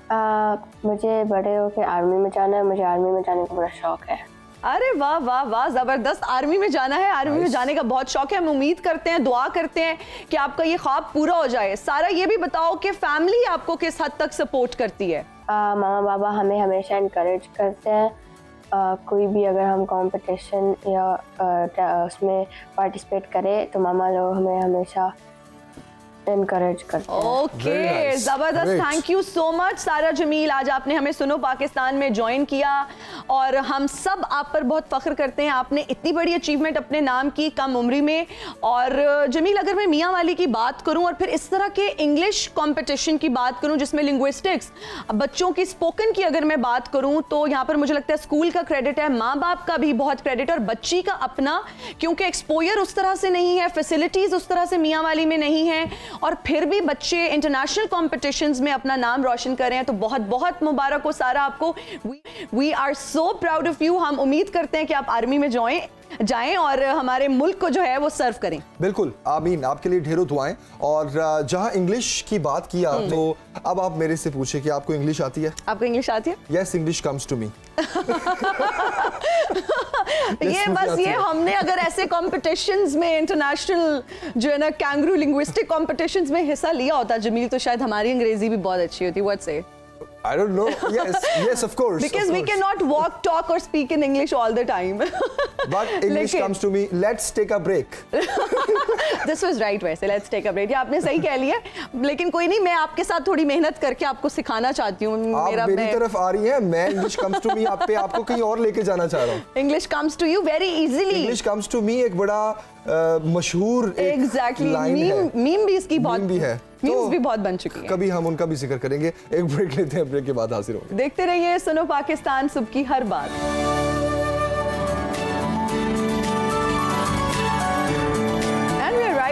मुझे बड़े होकर आर्मी में जाना है। मुझे आर्मी में जाने का बड़ा शौक है। अरे वाह वाह वाह, जबरदस्त। आर्मी में जाना है, आर्मी में जाने का बहुत शौक है। हम उम्मीद करते हैं, दुआ करते हैं कि आपका ये ख्वाब पूरा हो जाए। सारा, ये भी बताओ कि फैमिली आपको किस हद तक सपोर्ट करती है? मामा बाबा हमें हमेशा इनकरेज करते हैं। कोई भी अगर हम कंपटीशन या उसमें पार्टिसिपेट करें तो मामा लोग हमें हमेशा एनकरेज करते हैं। ओके, जबरदस्त। थैंक यू सो मच सारा जमील, आज आपने हमें सुनो पाकिस्तान में ज्वाइन किया और हम सब आप पर बहुत फख्र करते हैं। आपने इतनी बड़ी अचीवमेंट अपने नाम की कम उम्री में। और जमील, अगर मैं मियां वाली की बात करूं और फिर इस तरह के इंग्लिश कंपटीशन की बात करूं जिसमें लिंग्विस्टिक्स, बच्चों की स्पोकन की अगर मैं बात करूं तो यहाँ पर मुझे लगता है स्कूल का क्रेडिट है, माँ बाप का भी बहुत क्रेडिट और बच्ची का अपना, क्योंकि एक्सपोजर उस तरह से नहीं है, फैसिलिटीज उस तरह से मियां वाली में नहीं है, और फिर भी बच्चे इंटरनेशनल कॉम्पिटिशन्स में अपना नाम रोशन कर रहे हैं। तो बहुत बहुत मुबारक हो सारा आपको। We are so proud of you. हम उम्मीद करते हैं कि आप आर्मी में ज्वाइन जाएं और हमारे मुल्क को जो है वो सर्व करें। बिल्कुल, आमीन। आपके लिए ढेरों दुआएं। और जहां इंग्लिश की बात किया तो अब आप मेरे से पूछे कि आपको इंग्लिश आती है? आपको इंग्लिश आती है? यस, इंग्लिश कम्स टू मी। ये हमने अगर ऐसे कॉम्पिटिशन्स में इंटरनेशनल जो है ना कैंगरू लिंग्विस्टिक कॉम्पिटिशन्स में हिस्सा लिया होता जमील, तो शायद हमारी अंग्रेजी भी बहुत अच्छी होती। व्हाट से? I don't know. Yes, of course. Because we cannot walk, talk or speak in English all the time. But English comes to me. Let's take a break. This was right वैसे, let's take a break. ये आपने सही कह लिया, लेकिन कोई नहीं, मैं आपके साथ थोड़ी मेहनत करके आपको सिखाना चाहती हूँ। आप मेरी तरफ आ रही हैं, मैं English comes to me आपको कहीं और लेके जाना चाह रहा हूँ। English comes to you very easily. English comes to me एक बड़ा मशहूर Exactly. मीम भी इसकी बहुत है। मीम्स भी बहुत बन चुकी हैं। कभी हम उनका भी जिक्र करेंगे। एक ब्रेक लेते हैं, ब्रेक के बाद हाजिर होंगे। देखते रहिए सुनो पाकिस्तान, सुबह की हर बात।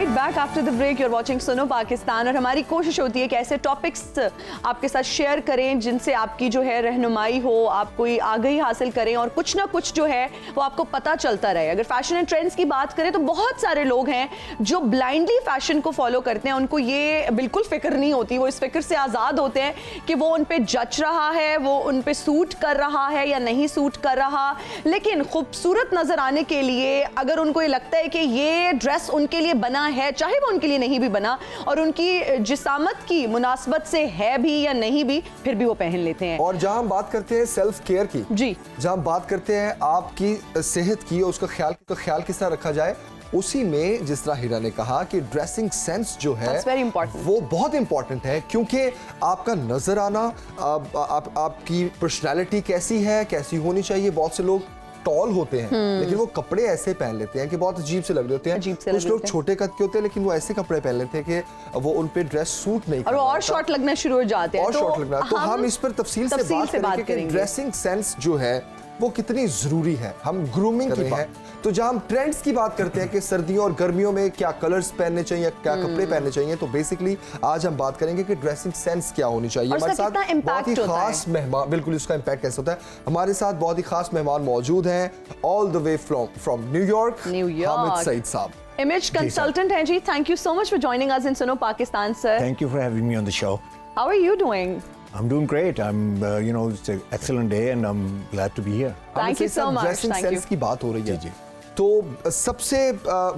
Back after the break, you're watching Suno Pakistan. और हमारी कोशिश होती है कि ऐसे टॉपिक्स आपके साथ शेयर करें जिनसे आपकी जो है रहनुमाई हो, आप कोई आगाही हासिल करें और कुछ ना कुछ जो है वो आपको पता चलता रहे। अगर फैशन एंड ट्रेंड्स की बात करें तो बहुत सारे लोग हैं जो ब्लाइंडली फैशन को फॉलो करते हैं, उनको ये बिल्कुल फिक्र नहीं होती, वो इस फिक्र से आज़ाद होते हैं कि वो उन पे जच रहा है, वो उन पे सूट कर रहा है या नहीं सूट कर रहा। लेकिन खूबसूरत नजर आने के लिए अगर उनको ये लगता है कि ये ड्रेस उनके लिए बना है, चाहे वो उनके लिए नहीं भी बना और उनकी जिसामत की मुनासबत से है भी या नहीं भी, फिर भी वो पहन लेते हैं। और जहां हम बात करते हैं सेल्फ केयर की, जी, जहां बात करते हैं आपकी सेहत की और उसका ख्याल किस तरह रखा जाए, उसी में जिस तरह हीरा ने कहा कि ड्रेसिंग सेंस जो है वो बहुत इंपॉर्टेंट है, क्योंकि आपका नजर आना, आपकी पर्सनैलिटी कैसी है, कैसी होनी चाहिए। बहुत से लोग टॉल होते हैं लेकिन वो कपड़े ऐसे पहन लेते हैं कि बहुत अजीब से लग रहे होते हैं। कुछ लोग छोटे कद के होते हैं लेकिन वो ऐसे कपड़े पहन लेते हैं कि वो उन पे ड्रेस सूट नहीं करता, और वो शॉर्ट लगना शुरू हो जाते हैं। और शॉर्ट लगना, तो हम इस पर तफसील से बात करेंगे कि ड्रेसिंग सेंस जो है वो कितनी जरूरी है। हम ग्रूमिंग कर रहे हैं, तो जहां हम ट्रेंड्स की बात करते हैं कि सर्दियों और गर्मियों में क्या कलर्स पहनने चाहिए, क्या कपड़े पहनने चाहिए, तो बेसिकली आज हम बात करेंगे कि ड्रेसिंग सेंस क्या होनी चाहिए। हमारे साथ बहुत ही खास मेहमान, बिल्कुल इसका इम्पैक्ट कैसे होता है, हमारे साथ बहुत ही खास मेहमान मौजूद हैं, all the way from New York, Hamid Saeed साहब, इमेज कंसल्टेंट हैं जी। Thank you so much for joining us in Suno Pakistan sir. Thank you for having me on the show. How are you doing? I'm doing great. It's an excellent day and I'm glad to be here. Thank you so much. Dressing sense की बात हो रही है, तो सबसे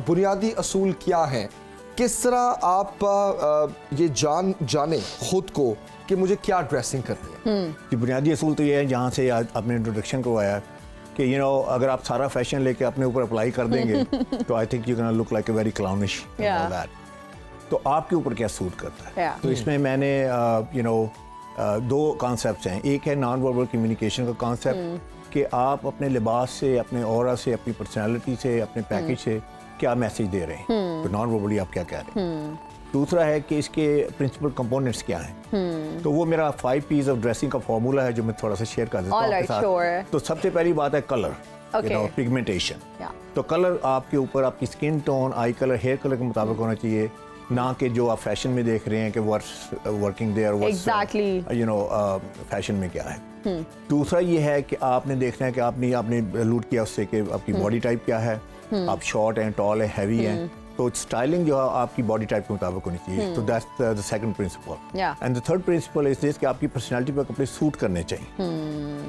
बुनियादी असूल क्या है? किस तरह आप ये जाने खुद को कि मुझे क्या ड्रेसिंग करनी है? ये बुनियादी असूल तो ये है, जहाँ से आज आपने इंट्रोडक्शन करवाया कि अगर आप सारा फैशन लेके अपने ऊपर अप्लाई कर देंगे तो I think you can look like a very clownish and that. तो आपके ऊपर क्या सूट करता है? तो इसमें मैंने दो कॉन्सेप्ट्स हैं। एक है नॉन वर्बल कम्युनिकेशन का कॉन्सेप्ट कि आप अपने लिबास से, अपने ऑरा से, अपनी पर्सनालिटी से, अपने पैकेज से क्या मैसेज दे रहे हैं, तो नॉन वर्बली आप क्या कह रहे हैं। दूसरा है कि इसके प्रिंसिपल कंपोनेंट्स क्या हैं। तो वो मेरा 5 P's ऑफ ड्रेसिंग का फॉर्मूला है जो मैं थोड़ा सा शेयर कर देता हूँ आपके साथ। तो सबसे पहली बात है कलर, पिगमेंटेशन। तो कलर आपके ऊपर, आपकी skin tone, eye colour, hair colour के मुताबिक होना चाहिए, ना कि जो आप फैशन में देख रहे हैं कि वर्किंग देयर फैशन में क्या है। दूसरा ये है कि आपने देखना है कि आपने अलूड किया उससे कि आपकी बॉडी टाइप क्या है, आप शॉर्ट हैं, टॉल हैं, हैवी हैं, तो स्टाइलिंग जो है आपकी बॉडी टाइप के मुताबिक होनी चाहिए। तो that's the second principle. And the third principle is this कि आपकी पर्सनालिटी पर कपड़े सूट करने चाहिए।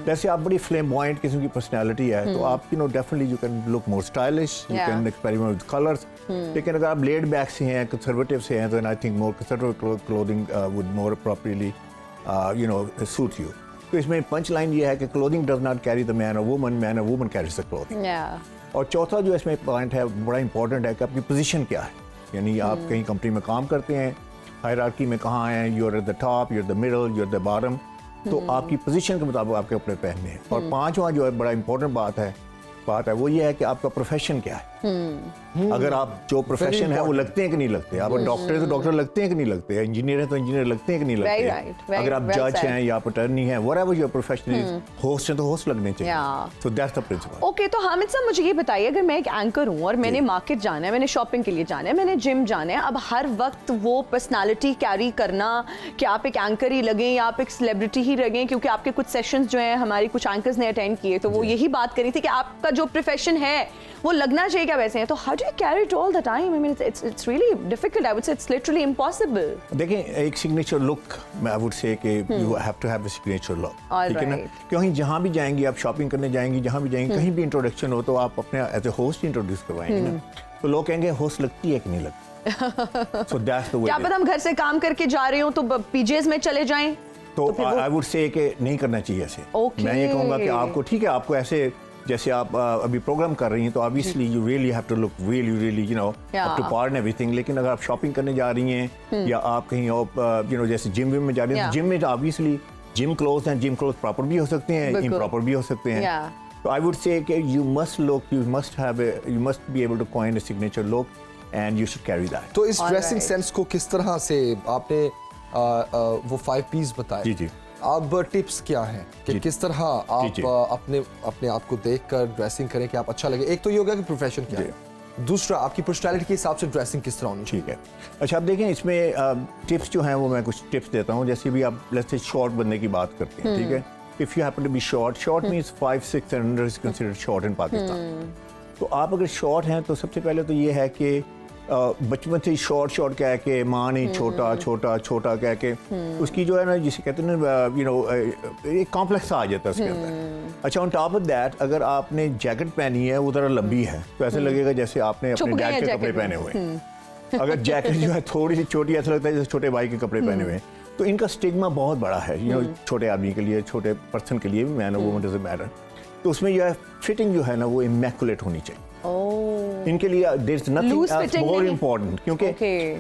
जैसे आप बड़ी फ्लेमबॉयंट किस्म की पर्सनालिटी है तो आप definitely you can look more stylish, you can experiment with colours. लेकिन अगर आप लेड बैक से हैं, कंजर्वेटिव से हैं, तो I think more conservative clothing would more appropriately suit you. तो इसमें पंच लाइन ये है कि clothing does not carry the man और वुमन कैरीज द क्लोथिंग। और चौथा जो इसमें पॉइंट है बड़ा इंपॉर्टेंट है कि आपकी पोजीशन क्या है, यानी आप कहीं कंपनी में काम करते हैं, हायरार्की में कहाँ हैं, you are at the top, you are the middle, you are the bottom, तो आपकी पोजीशन के मुताबिक आपके कपड़े पहनने हैं। और पांचवा जो है बड़ा इंपॉर्टेंट बात है वो ये है कि आपका प्रोफेशन क्या है। अगर आप जो प्रोफेशन है वो लगते हैं कि नहीं लगते, आप डॉक्टर है तो डॉक्टर लगते हैं कि नहीं लगते, इंजीनियर है तो इंजीनियर लगते हैं कि नहीं लगते, अगर आप जज हैं या अटॉर्नी हैं, whatever your profession is, host हैं तो होस्ट लगने चाहिए। So that's the principle. Okay, तो हामिद साहब मुझे ये बताइए, अगर मैं एक एंकर हूँ और मैंने मार्केट जाना है, मैंने शॉपिंग के लिए जाना है, मैंने जिम जाना है, अब हर वक्त वो पर्सनालिटी कैरी करना कि आप एक एंकर ही लगें या आप एक सेलिब्रिटी ही लगें, क्योंकि आपके कुछ सेशंस जो हैं हमारी कुछ एंकर्स ने अटेंड किए तो वो यही बात करी थी कि आपका जो प्रोफेशन है वो लगना चाहिए क्या वैसे है, तो how do you carry it all the time? I mean it's really difficult, I would say it's literally impossible. देखिए, एक सिग्नेचर लुक मैं आई वुड से कि you have to have a signature look, ठीक है ना? क्योंकि जहाँ भी जाएंगी आप, शॉपिंग करने जाएंगी, जहाँ भी जाएंगी, कहीं भी इंट्रोडक्शन हो तो आप अपने एज ए होस्ट इंट्रोड्यूस करवाएंगे ना, तो लोग कहेंगे होस्ट लगती है कि नहीं लगती। सो दैट्स द वे। क्या पता हम घर से काम करके जा रहे हो तो पीजेस में चले जाएं, तो आई वुड से कि नहीं करना चाहिए ऐसे। मैं ये कहूँगा कि आपको, ठीक है, आपको ऐसे जैसे आप अभी प्रोग्राम कर रही हैं तो obviously you really have to look really you know up to par and everything, लेकिन अगर आप शॉपिंग करने जा रही हैं या आप कहीं और यू नो जैसे जिम में जा रही हैं, तो जिम में ऑब्वियसली जिम क्लोथ हैं, जिम क्लोथ प्रॉपर भी हो सकते हैं, इम्प्रॉपर भी हो सकते हैं। तो आई वुड से कि you must look, you must be able to coin a signature look and you should carry that. तो इस ड्रेसिंग सेंस को किस तरह से आपने वो 5 पीस बताए, जी जी, अब टिप्स क्या हैं कि किस तरह आप अपने आप को देखकर ड्रेसिंग करें कि आप अच्छा लगे? एक तो ये हो गया कि प्रोफेशन क्या है, दूसरा आपकी पर्सनैलिटी के हिसाब से ड्रेसिंग किस तरह होनी चाहिए। ठीक है, अच्छा, आप देखें इसमें टिप्स जो हैं वो मैं कुछ टिप्स देता हूँ। जैसे भी आप लेट्स से शॉर्ट बनने की बात करते हैं, ठीक है, if you happen to be short means 5'6" and under is considered short in Pakistan. तो आप अगर शॉर्ट हैं तो सबसे पहले तो ये है कि बचपन से शॉर्ट कह के, माँ ने छोटा कह के उसकी जो है ना, जिसे कहते हैं ना, यू नो, एक कॉम्प्लेक्स आ जाता है उसके अंदर। अच्छा, ऑन टॉप ऑफ दैट अगर आपने जैकेट पहनी है वो ज़रा लंबी है तो ऐसे लगेगा जैसे आपने अपने डैड के कपड़े पहने हुए हैं। अगर जैकेट जो है थोड़ी सी छोटी, ऐसा लगता है जैसे छोटे भाई के कपड़े पहने हुए हैं। तो इनका स्टिग्मा बहुत बड़ा है, यू नो, छोटे आदमी के लिए, छोटे पर्सन के लिए भी, मैन और वुमन डजंट मैटर। तो उसमें जो है फिटिंग जो है ना वो इमैकुलेट होनी चाहिए। इनके लिए there is nothing more important, क्योंकि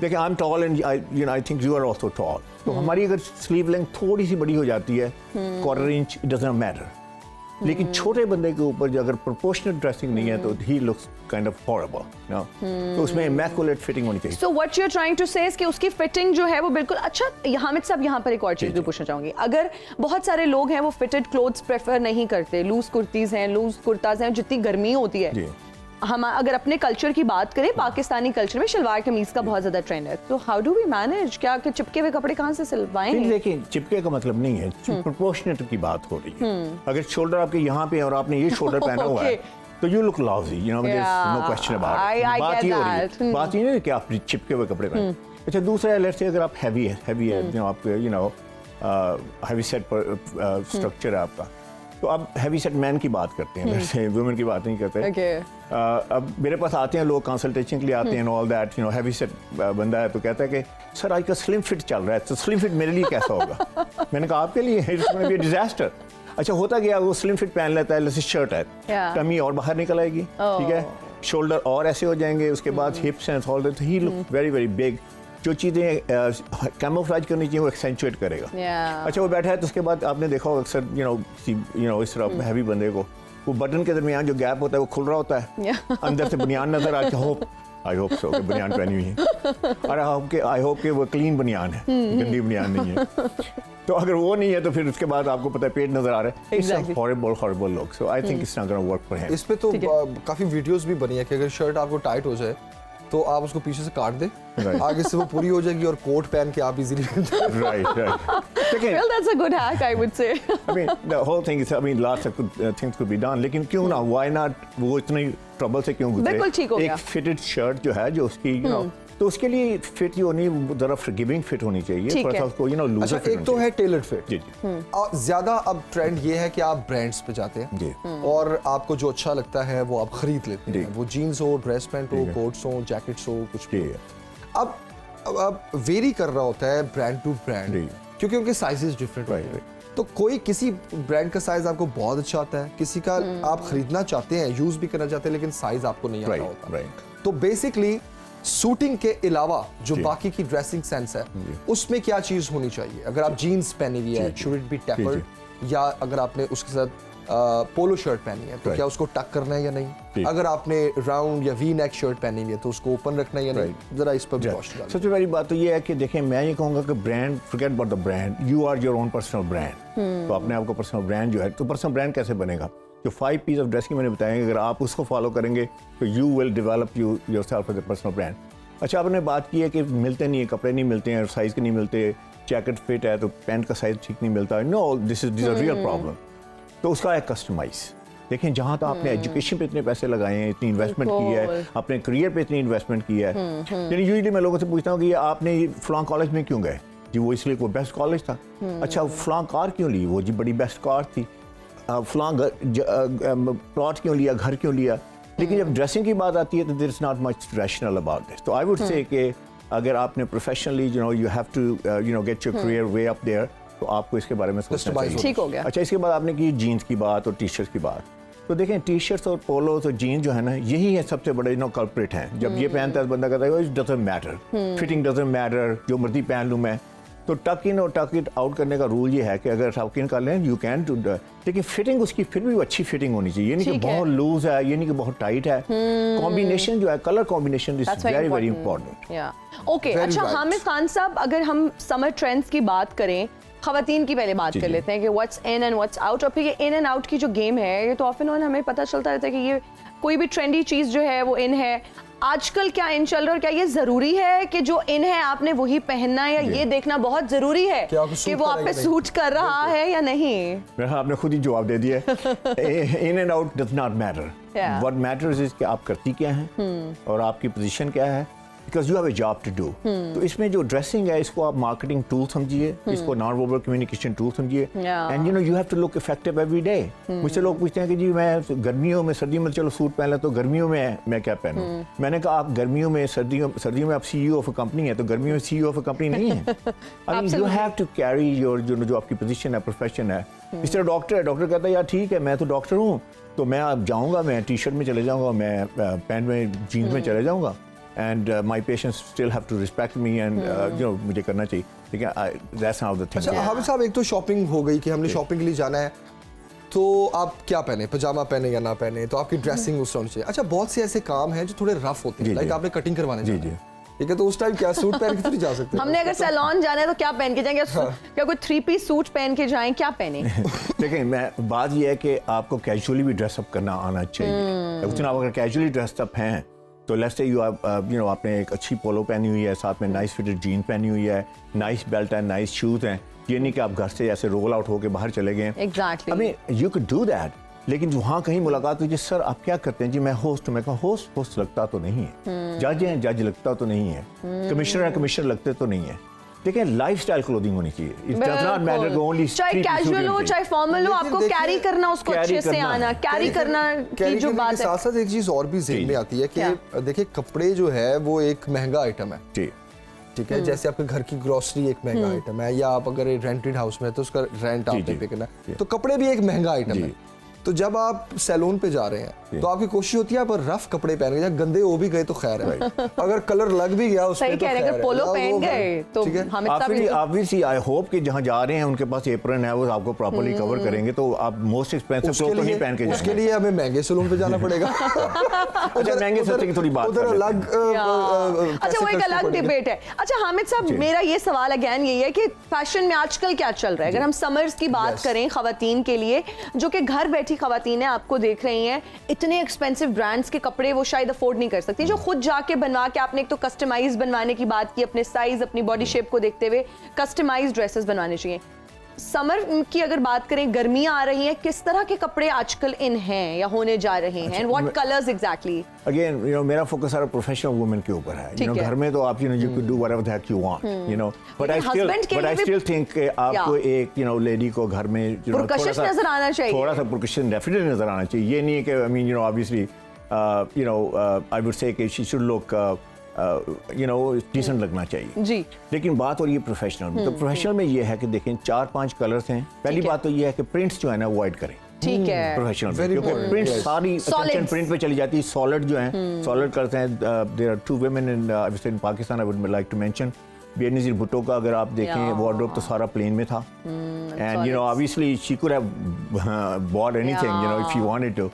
देखिए, I am tall and I think you are also tall, तो हमारी अगर स्लीव लेंथ थोड़ी सी बड़ी हो जाती है, 1/4 इंच, इट डजंट मैटर। लेकिन छोटे बंदे के ऊपर जो अगर प्रोपोर्शनल ड्रेसिंग नहीं है तो he looks kind of horrible, no, तो उसमें इमैकुलेट फिटिंग होनी चाहिए। So what you are trying to say is कि उसकी फिटिंग जो है वो बिल्कुल अच्छा। हामिद साहब, यहाँ पर एक और चीज भी पूछना चाहूंगी, अगर बहुत सारे लोग हैं वो फिटेड क्लोथ्स प्रेफर नहीं करते, लूज कुर्तीज हैं, लूज कुर्ताज हैं, जितनी गर्मी होती है, हम अगर अपने कल्चर की बात करें, पाकिस्तानी कल्चर में शलवार कमीज का बहुत ज्यादा ट्रेंड है, तो हाउ डू वी मैनेज? क्या कि चिपके हुए कपड़े कहाँ से सिलवाएंगे? देखिए, चिपके का मतलब नहीं है, प्रोपोर्शनेट की बात हो रही है। अगर शोल्डर आपके यहाँ पे और आपने ये शोल्डर पहना हुआ है तो you look lousy, you know, there is no question about it. बात ये हो रही है, बात ये नहीं कि आप चिपके हुए कपड़े पहने। अच्छा, दूसरा है, लेट्स से अगर आप हैवी है, यू नो, आप यू नो हैवी सेट पर स्ट्रक्चर है आपका, तो अब हैवी सेट मैन की बात करते हैं, जैसे वुमेन की बात नहीं करते। अब मेरे पास आते हैं लोग कंसल्टेशन के लिए आते हैं, all that, you know, heavy set बंदा है तो कहता है कि सर आज का स्लिम फिट चल रहा है, तो स्लिम फिट मेरे लिए कैसा होगा? मैंने कहा आपके लिए it's gonna be a disaster. अच्छा, होता क्या, वो स्लिम फिट पहन लेता है, जैसे शर्ट है, टमी और बाहर निकल आएगी, ठीक है, शोल्डर और ऐसे हो जाएंगे, उसके बाद हिप्स and all that, he look very very big. जो चीज़ें कैमोफ्लेज करनी चाहिए वो एक्सेंचुएट करेगा। अच्छा, वो बैठा है तो उसके बाद आपने देखा होगा अक्सर, यू नो, इस तरह हैवी बंदे को वो बटन के दरमियान जो गैप होता है वो खुल रहा होता है, अंदर से बनियान नजर आ के, आई होप सो कि बनियान पहनी हुई है, और आई होप कि वो क्लीन बनियान है, गंदी बनियान नहीं है। तो अगर वो नहीं है तो फिर उसके बाद आपको पता है पेट नजर आ रहा है, it's horrible look. So I think it's not gonna work for him. इस पे तो काफी वीडियोस भी बनी है कि अगर शर्ट आपको टाइट हो जाए तो आप उसको पीछे से काट दें, आगे से वो पूरी हो जाएगी और कोट पहन के आप easily right. Well, that's a good hack, I would say. I mean, the whole thing is, I mean, lots of things could be done, लेकिन क्यों ना, why not, वो इतनी ट्रबल से क्यों गुजरे? बिल्कुल ठीक हो गया। एक फिटेड शर्ट जो है, जो उसकी, you know, तो उसके लिए फिट ही होनी, जरा फॉरगिविंग फिट होनी चाहिए, थोड़ा सा उसको, यू नो, लूजर फिट। एक तो है टेलर्ड फिट। जी जी। ज्यादा अब ट्रेंड ये है कि आप ब्रांड्स पे जाते हैं जी, और आपको जो अच्छा लगता है वो आप खरीद लेते हैं, वो जीन्स हो, ड्रेस पैंट हो, कोट्स हो, जैकेट्स हो, कुछ भी। अब वेरी कर रहा होता है ब्रांड टू ब्रांड, क्योंकि उनके साइजेस डिफरेंट होते हैं। तो कोई किसी ब्रांड का साइज आपको बहुत अच्छा आता है, किसी का आप खरीदना चाहते हैं, यूज भी करना चाहते हैं, लेकिन साइज आपको नहीं आता होता। तो बेसिकली सूटिंग के अलावा जो बाकी की ड्रेसिंग सेंस है उसमें क्या चीज होनी चाहिए? अगर आप जीन्स पहनी हुई है, शुड इट बी टेपर्ड, या अगर आपने उसके साथ पोलो शर्ट पहनी है तो क्या उसको टक करना है या नहीं, अगर आपने राउंड या वी नेक शर्ट पहनी है तो उसको ओपन रखना है या नहीं, जरा इस पर रोशनी डालें। सबसे पहली बात तो ये है कि देखें, मैं ये कहूँगा कि brand, forget about the brand, you are your own personal brand. तो अपने आप को पर्सनल ब्रांड जो है, तो पर्सनल ब्रांड कैसे बनेगा? जो 5 पीस ऑफ ड्रेस की मैंने बताया, अगर आप उसको फॉलो करेंगे तो you will develop yourself as a personal brand. अच्छा, आपने बात की है कि मिलते नहीं है, कपड़े नहीं मिलते हैं, साइज़ के नहीं मिलते, जैकेट फिट है तो पैंट का साइज़ ठीक नहीं मिलता। No, this is a real problem. तो उसका है कस्टमाइज। देखें, जहाँ तक आपने एजुकेशन पे इतने पैसे लगाए हैं, इतनी इन्वेस्टमेंट की है, अपने करियर पे इतनी इन्वेस्टमेंट की है, यानी यूजुअली मैं लोगों से पूछता हूँ कि आपने फलां कॉलेज में क्यों गए जी? वो इसलिए कोई बेस्ट कॉलेज था। अच्छा, फलां कार क्यों ली? वो जी बड़ी बेस्ट कार थी। फलां प्लॉट क्यों लिया, घर क्यों लिया? लेकिन जब ड्रेसिंग की बात आती है तो there is not much rational about this. तो आई वुड से कि अगर आपने professionally you have to get your career way up there, तो आपको इसके बारे में सोचना चाहिए। ठीक हो गया। अच्छा, इसके बाद आपने की जीन्स की बात और टी शर्ट्स की बात। तो देखें, टी शर्ट्स और पोलो और जीन्स जो है ना, यही है सबसे बड़े कल्प्रिट हैं। जब ये पहनता है बंदा कहता है it doesn't matter, fitting doesn't matter, जो मर्जी पहन लूँ मैं। तो टक इन और टक इट आउट करने का रूल ये है कि अगर टक इन कर लें यू कैन डू, लेकिन फिटिंग उसकी फिर भी अच्छी फिटिंग होनी चाहिए। ये नहीं कि बहुत लूज है, ये नहीं कि बहुत टाइट है। कॉम्बिनेशन जो है, colour combination is very very important. Okay, अच्छा हामिद खान साहब, अगर हम समर ट्रेंड्स की बात करें, खवातीन की पहले बात कर लेते हैं कि what's in and what's out. और फिर ये इन एंड आउट की जो गेम है, ये तो ऑफ एंड ऑन हमें पता चलता रहता है कि ये कोई भी ट्रेंडी चीज़ जो है वो इन है। आजकल क्या इन चल रहा है, क्या ये जरूरी है कि जो इन है आपने वही पहनना है, या ये देखना बहुत जरूरी है कि वो आप पे सूट कर रहा है या नहीं? आपने खुद ही जवाब दे दिया। In and out does not matter, what matters is कि आप करती क्या हैं और आपकी पोजीशन क्या है, because you have a job to do. तो इसमें जो ड्रेसिंग है, इसको आप मार्केटिंग टूल समझिए, इसको नॉन वर्बल कम्युनिकेशन टूल समझिए, and you have to look effective every day। मुझसे लोग पूछते हैं कि जी मैं गर्मियों में, सर्दियों में चलो सूट पहन लें, तो गर्मियों में मैं क्या पहनूं? मैंने कहा आप गर्मियों में, सर्दियों में आप CEO ऑफ अ कंपनी है, तो गर्मियों में CEO ऑफ अ कंपनी नहीं है। I mean you have to carry your जो आपकी पोजीशन है, प्रोफेशन है। इस तरह डॉक्टर है, डॉक्टर कहता है यार ठीक है मैं तो डॉक्टर हूँ, तो मैं अब जाऊँगा, मैं टी शर्ट में चले जाऊँगा, मैं पैंट में, जीन्स में चले जाऊँगा, and my patients still have to respect me and मुझे करना चाहिए। ठीक है, that's how the thing। अच्छा हामिद साहब, एक तो शॉपिंग हो गई कि हमने शॉपिंग के लिए जाना है, तो आप क्या पहने, पजामा पहने या ना पहने, तो आपकी ड्रेसिंग उस होनी चाहिए। अच्छा, बहुत से ऐसे काम हैं जो थोड़े रफ होते हैं, लाइक आपने कटिंग करवाने जाना है, ठीक है, तो उस टाइम क्या सूट पहन के तो नहीं जा सकते? हमने अगर सैलून जाना है तो क्या पहन के जाएंगे? क्या कोई 3 पीस सूट पहन के जाएं, क्या पहने? देखिए, मैं बात यह है कि आपको कैजुअली भी ड्रेसअप करना आना चाहिए। उतना अगर कैजुअली ड्रेसअप हैं तो लेट्स से आपने एक अच्छी पोलो पहनी हुई है, साथ में नाइस फिटेड जीन पहनी हुई है, नाइस बेल्ट है, नाइस शूज हैं, ये नहीं कि आप घर से ऐसे रोल आउट होकर बाहर चले गए। Exactly, I mean you can do that. लेकिन वहाँ कहीं मुलाकात हुई, सर आप क्या करते हैं? जी मैं होस्ट हूँ। मैं कहा होस्ट लगता तो नहीं है, जज हैं जज लगता तो नहीं है, कमिश्नर है कमिश्नर लगते तो नहीं है। देखिए, लाइफस्टाइल क्लोथिंग होनी चाहिए। इट डज नॉट मैटर कि ओनली चाहे कैजुअल हो चाहे फॉर्मल हो, आपको कैरी करना, उसको अच्छे से आना, कैरी करना की जो बात है। साथ साथ एक चीज और भी ज़हन में आती है कि देखिए कपड़े जो है वो एक महंगा आइटम है, ठीक है, जैसे आपके घर की ग्रोसरी एक महंगा आइटम है, या आप अगर रेंटेड हाउस में तो उसका रेंट आपने पे करना है, तो कपड़े भी एक महंगा आइटम है। तो जब आप सैलून पे जा रहे हैं तो आपकी कोशिश होती है आप रफ कपड़े पहन के, गंदे हो भी गए तो खैर है, अगर कलर लग भी गया उसमें तो खैर है, अगर पोलो पहन गए तो ऑब्वियसली आई होप कि जहां जा रहे हैं उनके पास एप्रन है, वो आपको प्रॉपर्ली कवर करेंगे, तो आप मोस्ट एक्सपेंसिव क्लोथ तो नहीं पहन के उसके लिए हमें महंगे सैलून पे जाना पड़ेगा। अच्छा, महंगे सस्ते की थोड़ी बात उधर अलग, अच्छा वो एक अलग डिबेट है। अच्छा हामिद साहब, मेरा ये सवाल अगेन यही है कि फैशन में आजकल क्या चल रहा है? अगर हम समर्स की बात करें खवातीन के लिए, जो कि घर बैठी खवातीन है, आपको देख रही हैं, इतने एक्सपेंसिव ब्रांड्स के कपड़े वो शायद अफोर्ड नहीं कर सकती, जो खुद जाके बनवा के, आपने एक तो कस्टमाइज बनवाने की बात की, अपने साइज अपनी बॉडी शेप को देखते हुए कस्टमाइज ड्रेसेस बनवाने चाहिए। समर की अगर बात करें, गर्मियां आ रही हैं, किस तरह के कपड़े आजकल इन हैं या होने जा रहे हैं, and what colours exactly? Again मेरा फोकस सारा प्रोफेशनल वुमेन के ऊपर है। घर में तो आप you can do whatever the heck you want, but I still think कि आपको एक लेडी को घर में पुरकशिश नजर आना चाहिए, थोड़ा सा पुरकशिश डेफिनेटली नजर आना चाहिए। ये नहीं है कि I mean obviously I would say कि शी शुड लुक डिसेंट लगना चाहिए जी। लेकिन बात हो रही है प्रोफेशनल में, तो प्रोफेशनल में ये है कि देखें 4-5 कलर्स हैं। पहली बात तो ये है कि प्रिंट्स जो है ना अवॉइड करें, ठीक है, प्रोफेशनल में, क्योंकि प्रिंट सारी अटेंशन प्रिंट पे चली जाती है। सॉलिड जो हैं, सॉलिड करते हैं। There are 2 women in Pakistan I would like to mention, Benazir Bhutto का अगर आप देखें वार्डरोब तो सारा प्लेन में था and you know obviously she could have bought anything you know if she wanted to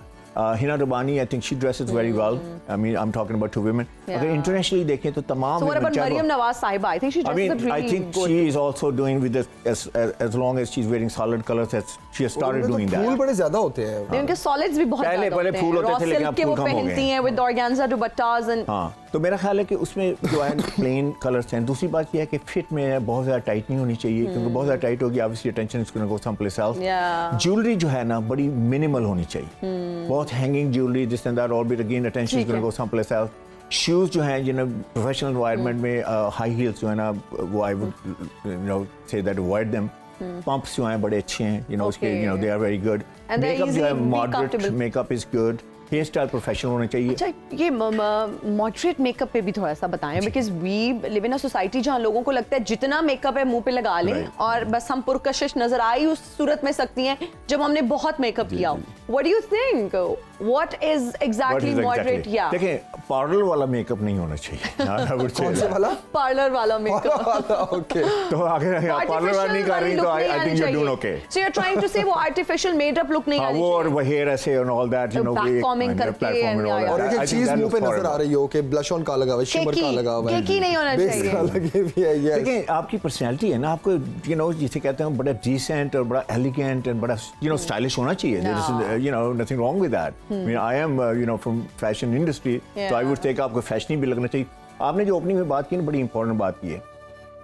Hina Rabbani I think she dresses very well I mean I am talking about two women अगर internationally देखें तो तमाम So what about Maryam Nawaz Sahiba? I think she dresses up really I think good. she is also doing with this as long as she's wearing solid colors that she has started doing fool that बड़े ज्यादा होते हैं। नहीं, उनके solids भी बहुत पहले- ज़्यादा पहले फूल होते थे, Raw लेकिन silk अब के फूल वो कम हो गए पहनती हैं। हैं with organza duppattas and हाँ तो मेरा ख्याल है कि उसमें जो है प्लेन कलर्स हैं। दूसरी बात यह है कि फिट में बहुत ज़्यादा टाइट नहीं होनी चाहिए क्योंकि बहुत ज़्यादा टाइट होगी obviously attention is gonna go someplace else. Yeah. Jewellery जो है ना बड़ी मिनिमल होनी चाहिए, बहुत hanging jewellery this and that all but again attention is ठीक गोना है। Go someplace else. शूज़ जो हैं जिन्हें प्रोफेशनल एनवायरनमेंट में हाई हील्स जो है ना वो I would you know say that avoid them. Pumps जो हैं बड़े अच्छे हैं यू नो उसके Okay. You know they are very good. And they're makeup जो है easy, be moderate comfortable. Makeup is good, hair style professional होना चाहिए। अच्छा ये मॉडरेट मेकअप पे भी थोड़ा सा बताएं because we live in a society जहाँ लोगों को लगता है जितना मेकअप है मुंह पे लगा लें Right. और बस हम पुरकशिश नजर आई उस सूरत में सकती हैं जब हमने बहुत मेकअप किया हो। What do you think what is exactly moderate? या देखिए पार्लर वाला मेकअप नहीं होना चाहिए I would say कौन से that. वाला? पार्लर वाला मेकअप ओके। तो अगर आप पार्लर वाला नहीं कर रही तो I think you are doing okay. So you are trying to say वो आर्टिफिशियल मेडअप लुक नहीं हाँ आनी वो और चाहिए। वो हेयर ऐसे and all that you know Backcombing करके and yeah, और एक चीज मुंह पे नजर आ रही हो कि ब्लश ऑन का लगा हुआ है, शिमर का लगा हुआ है, केकी नहीं होना बेस चाहिए। का लगे भी है। यस देखिए आपकी पर्सनैलिटी है ना, आपको यू नो जिसे कहते हैं बड़ा डिसेंट और बड़ा एलिगेंट एंड बड़ा यू नो स्टाइलिश होना चाहिए। You know nothing wrong with that. I mean I M you know from fashion industry तो आई वुड से आपको फैशनी भी लगना चाहिए। आपने जो ओपनिंग में बात की ना बड़ी इंपॉर्टेंट बात की है,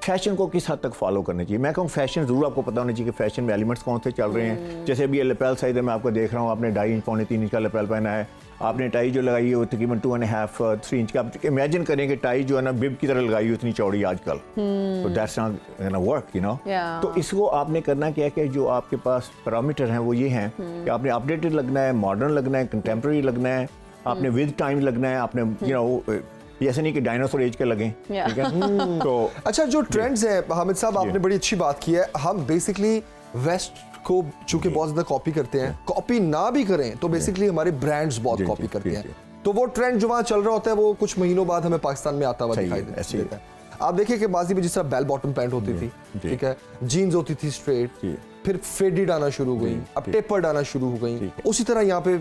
फैशन को किस हद तक फॉलो करना चाहिए। मैं कहूँ फैशन जरूर आपको पता होना चाहिए कि फैशन में एलिमेंट्स कौन से चल रहे हैं। जैसे अभी ये लेपेल साइज है, मैं आपको देख रहा हूँ आपने 2.5 इंच पौने 3 इंच का लेपेल पहना है, आपने टाई जो लगाई है वो तकरीबन 2.5 3 इंच का। आप इमेजिन करें कि टाई जो है ना बिब की तरह लगाई है उतनी चौड़ी आजकल, तो that's not work you know. तो इसको आपने करना क्या है कि जो आपके पास पैरामीटर हैं वो ये हैं कि आपने अपडेटेड लगना है, मॉडर्न लगना है, कंटेम्प्रेरी लगना है, आपने विद टाइम लगना है, आपने यू नो ऐसे नहीं कि डायनासोर एज के लगें। ठीक है तो अच्छा जो ट्रेंड्स हैं हामिद साहब आपने बड़ी अच्छी बात की है। हम बेसिकली वेस्ट को चूंकि बहुत ज्यादा कॉपी करते हैं, कॉपी ना भी करें तो बेसिकली हमारे ब्रांड्स बहुत कॉपी करते हैं। तो वो ट्रेंड जो वहाँ चल रहा होता है वो कुछ महीनों बाद हमें पाकिस्तान में आता हुआ दिखाई देता है। आप देखिए कि माजी में जिस तरह बेल बॉटम पैंट होती थी, ठीक है, जीन्स होती थी स्ट्रेट, फिर फेडेड आना शुरू हो गई, अब टेपर्ड आना शुरू हो गई। उसी तरह यहाँ पे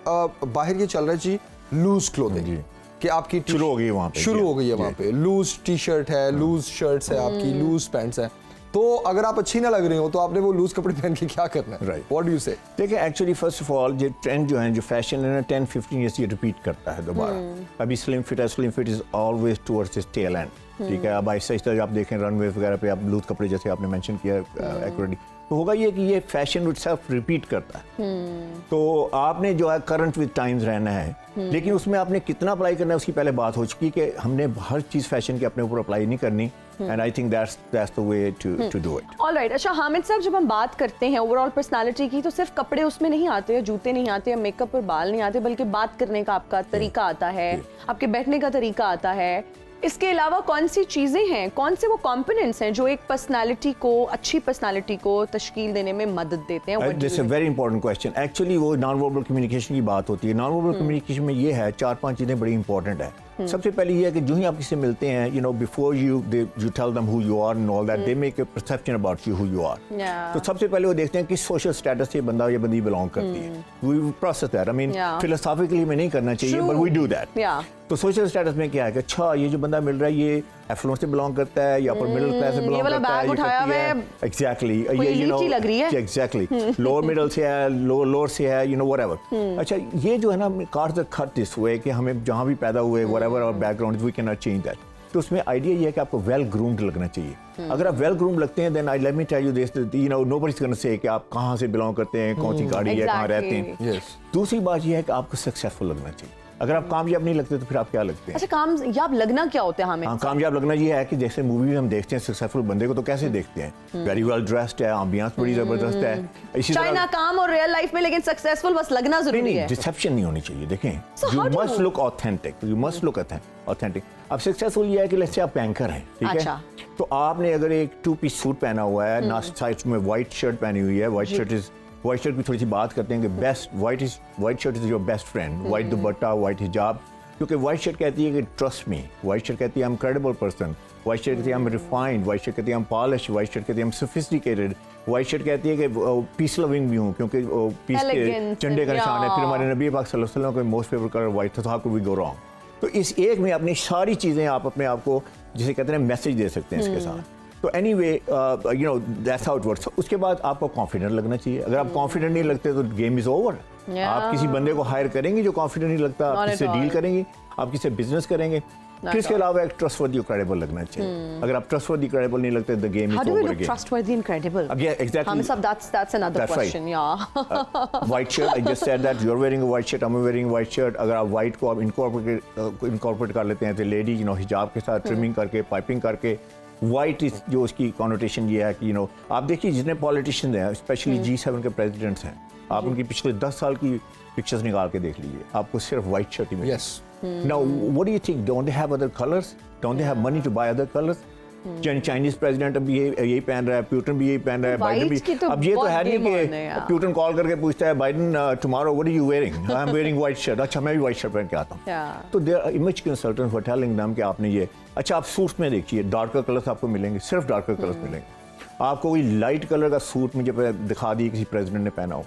अब बाहर ये चल रहा है जी लूज क्लोथिंग कि आपकी शुरू हो गई वहाँ पे, शुरू हो गई है वहाँ पे। लूज टी शर्ट है, लूज शर्ट्स है, आपकी लूज पैंट्स है। तो अगर आप अच्छी ना लग रही हो तो आपने वो लूज कपड़े पहन के क्या करना है? राइट, व्हाट डू यू से? देखिए एक्चुअली फर्स्ट ऑफ ऑल जो ट्रेंड जो है जो फैशन है ना 10-15 ईयर्स ये रिपीट करता है दोबारा। अभी slim fit is always towards this tail end. ठीक है, अब ऐसा इस आप देखें रनवे वगैरह पे आप लूज कपड़े जैसे आपने मेंशन किया एक्यूरेटली, तो होगा ये कि ये फैशन इटसेल्फ रिपीट करता है। तो आपने जो है करंट विद टाइम्स रहना है, लेकिन उसमें आपने कितना अप्लाई करना है उसकी पहले बात हो चुकी कि हमने हर चीज़ फैशन के अपने ऊपर अप्लाई नहीं करनी। And I think that's the way to do it. Alright, अच्छा हामिद साहब जब हम बात करते हैं ओवरऑल पर्सनालिटी की तो सिर्फ कपड़े उसमें नहीं आते हैं, जूते नहीं आते हैं, मेकअप और बाल नहीं आते, बल्कि बात करने का आपका तरीका आता है, आपके बैठने का तरीका आता है। इसके अलावा कौन सी चीजें हैं, कौन से वो कंपोनेंट्स हैं जो एक पर्सनालिटी को, अच्छी पर्सनालिटी को तश्कील देने में मदद देते हैं? This is a very important question. Actually वो नॉन वर्बल कम्युनिकेशन की बात होती है। नॉन वर्बल कम्युनिकेशन में ये है 4-5 चीज़ें बड़ी इंपॉर्टेंट है। सबसे पहले ये है कि जो ही आप किसी से मिलते हैं, you know before you tell them who you are and all that, they make a perception about you who you are. तो सबसे पहले वो देखते हैं किस सोशल स्टेटस से बंदा या बंदी बिलोंग करती है। We process that. I mean philosophically में नहीं करना चाहिए बट वी डू दैट। तो सोशल स्टेटस में क्या है कि अच्छा ये जो बंदा मिल रहा है ये एफ्लुएंस से बिलोंग करता है या अपर मिडिल क्लास से बिलोंग करता है, उठाया हुआ है, एग्जैक्टली ये यू नो लग रही है, एग्जैक्टली लोअर मिडिल से है, लोअर से है, यू नो व्हाटएवर। अच्छा ये जो है ना कार्ड कट दिस वे कि हमें जहाँ भी पैदा हुए व्हाटएवर और background we can not change that. तो उसमें आइडिया ये है कि आपको वेल ग्रूम्ड लगना चाहिए। अगर आप वेल ग्रूम्ड लगते हैं then I let me tell you this, you know nobody is gonna say कि आप कहाँ से बिलोंग करते हैं, कौन सी गाड़ी है, कहाँ रहते हैं। दूसरी बात ये है कि आपको सक्सेसफुल लगना चाहिए। अगर आप कामयाब नहीं लगते तो फिर आप क्या लगते हैं? अच्छा कामयाब लगना क्या होता है हमें? हाँ, कामयाब लगना ये है कि जैसे मूवी में हम देखते हैं सक्सेसफुल बंदे को तो कैसे देखते हैं, वेरी वेल ड्रेस्ड है, एम्बियंस बड़ी जबरदस्त है। इसी तरह नाकाम और रियल लाइफ में लेकिन सक्सेसफुल बस लगना जरूरी है। डिसेप्शन नहीं होनी चाहिए। देखें you must look authentic, you must look authentic. अब सक्सेसफुल ये है कि लेट्स से आप बैंकर हैं, ठीक है, तो आपने अगर एक 2-पीस सूट पहना हुआ है ना, साइड में व्हाइट शर्ट पहनी हुई है, व्हाइट शर्ट की थोड़ी सी बात करते हैं कि best white shirt is your best friend, white dupatta, white हिजाब, क्योंकि वाइट शर्ट कहती है कि ट्रस्ट मी, वाइट शर्ट कहती है I am credible person, white shirt कहती है I am refined, white shirt कहती है I am polish, white shirt कहती है I am sophisticated, white shirt कहती है कि पीस लविंग भी हूँ क्योंकि पीस के झंडे का निशान है। फिर हमारे नबी पाक सल्लल्लाहु अलैहि वसल्लम का मोस्ट फेवरेट कलर वाइट था, तो how could we go wrong. तो इस एक में अपनी सारी चीज़ें आप अपने आप को जिसे कहते हैं मैसेज दे सकते हैं इसके साथ। तो any way you know that's how it works. उसके बाद आपको कॉन्फिडेंट लगना चाहिए। अगर आप कॉन्फिडेंट नहीं लगते तो गेम इज़ ओवर। आप किसी बंदे को हायर करेंगे जो कॉन्फिडेंट नहीं लगता, आप किससे डील करेंगे, आप किससे बिजनेस करेंगे। फिर इसके अलावा एक ट्रस्टवर्दी और क्रेडिबल लगना चाहिए। अगर आप ट्रस्टवर्दी क्रेडिबल नहीं लगते, the game is over again. Trustworthy and credible? Exactly. That's another question. Yeah. White shirt, I just said that you're wearing a white shirt, I'm wearing a white shirt. अगर आप white को आप incorporate कर लेते हैं तो lady you know हिजाब के साथ ट्रिमिंग करके, पाइपिंग करके, वाइट जो उसकी कॉनोटेशन ये है कि यू नो आप देखिए जितने पॉलिटिशियंस हैं, स्पेशली G7 के प्रेसिडेंट्स हैं, आप उनकी पिछले 10 साल की पिक्चर्स निकाल के देख लीजिए, आपको सिर्फ वाइट शर्ट ही मिलेगी। Yes. Now, what do you think? Don't they have other colors? Don't they have money to buy other colors? Chinese president अभी यही पहन रहा है, प्यूटन भी यही पहन रहा है, बाइडन भी। अब ये तो है नहीं कि प्यूटन कॉल करके पूछता है Biden tomorrow what are you wearing, I am wearing white shirt, अच्छा मैं भी व्हाइट शर्ट पहन के आता हूँ। तो there image consultants were telling them कि आपने ये अच्छा आप सूट्स में देखिए डार्कर कलर्स आपको मिलेंगे, सिर्फ डार्कर कलर्स मिलेंगे। आपको कोई लाइट कलर का सूट मुझे दिखा दी किसी प्रेसिडेंट ने पहना हो,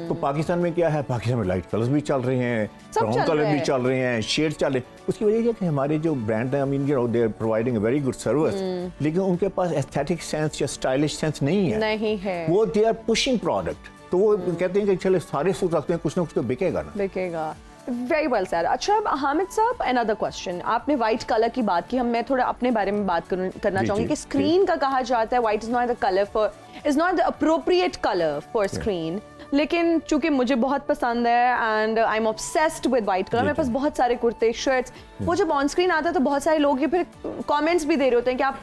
तो पाकिस्तान में क्या है, पाकिस्तान में लाइट कलर्स भी चल रहे हैं, ब्राउन कलर भी चल रहे हैं, शेड्स चल रहे हैं। उसकी वजह यह कि हमारे जो ब्रांड हैं, I mean you know they are providing a very good service, लेकिन उनके पास एस्थेटिक सेंस या स्टाइलिश सेंस नहीं है। वो दे आर पुशिंग प्रोडक्ट, तो वो कहते हैं कि चले सारे सूट रखते हैं, कुछ ना कुछ तो बिकेगा ना। Very well sir. अच्छा हामिद साहब, अनदर क्वेश्चन, आपने व्हाइट कलर की बात की, मैं थोड़ा अपने बारे में बात करना चाहूंगी कि स्क्रीन का कहा जाता है white is not the colour for, is not the appropriate colour for screen, लेकिन चूंकि मुझे बहुत पसंद है and I am obsessed with white colour, मेरे पास बहुत सारे कुर्ते शर्ट्स, वो जब ऑन स्क्रीन आता है तो बहुत सारे लोग ये फिर कमेंट्स भी दे रहे होते हैं कि आप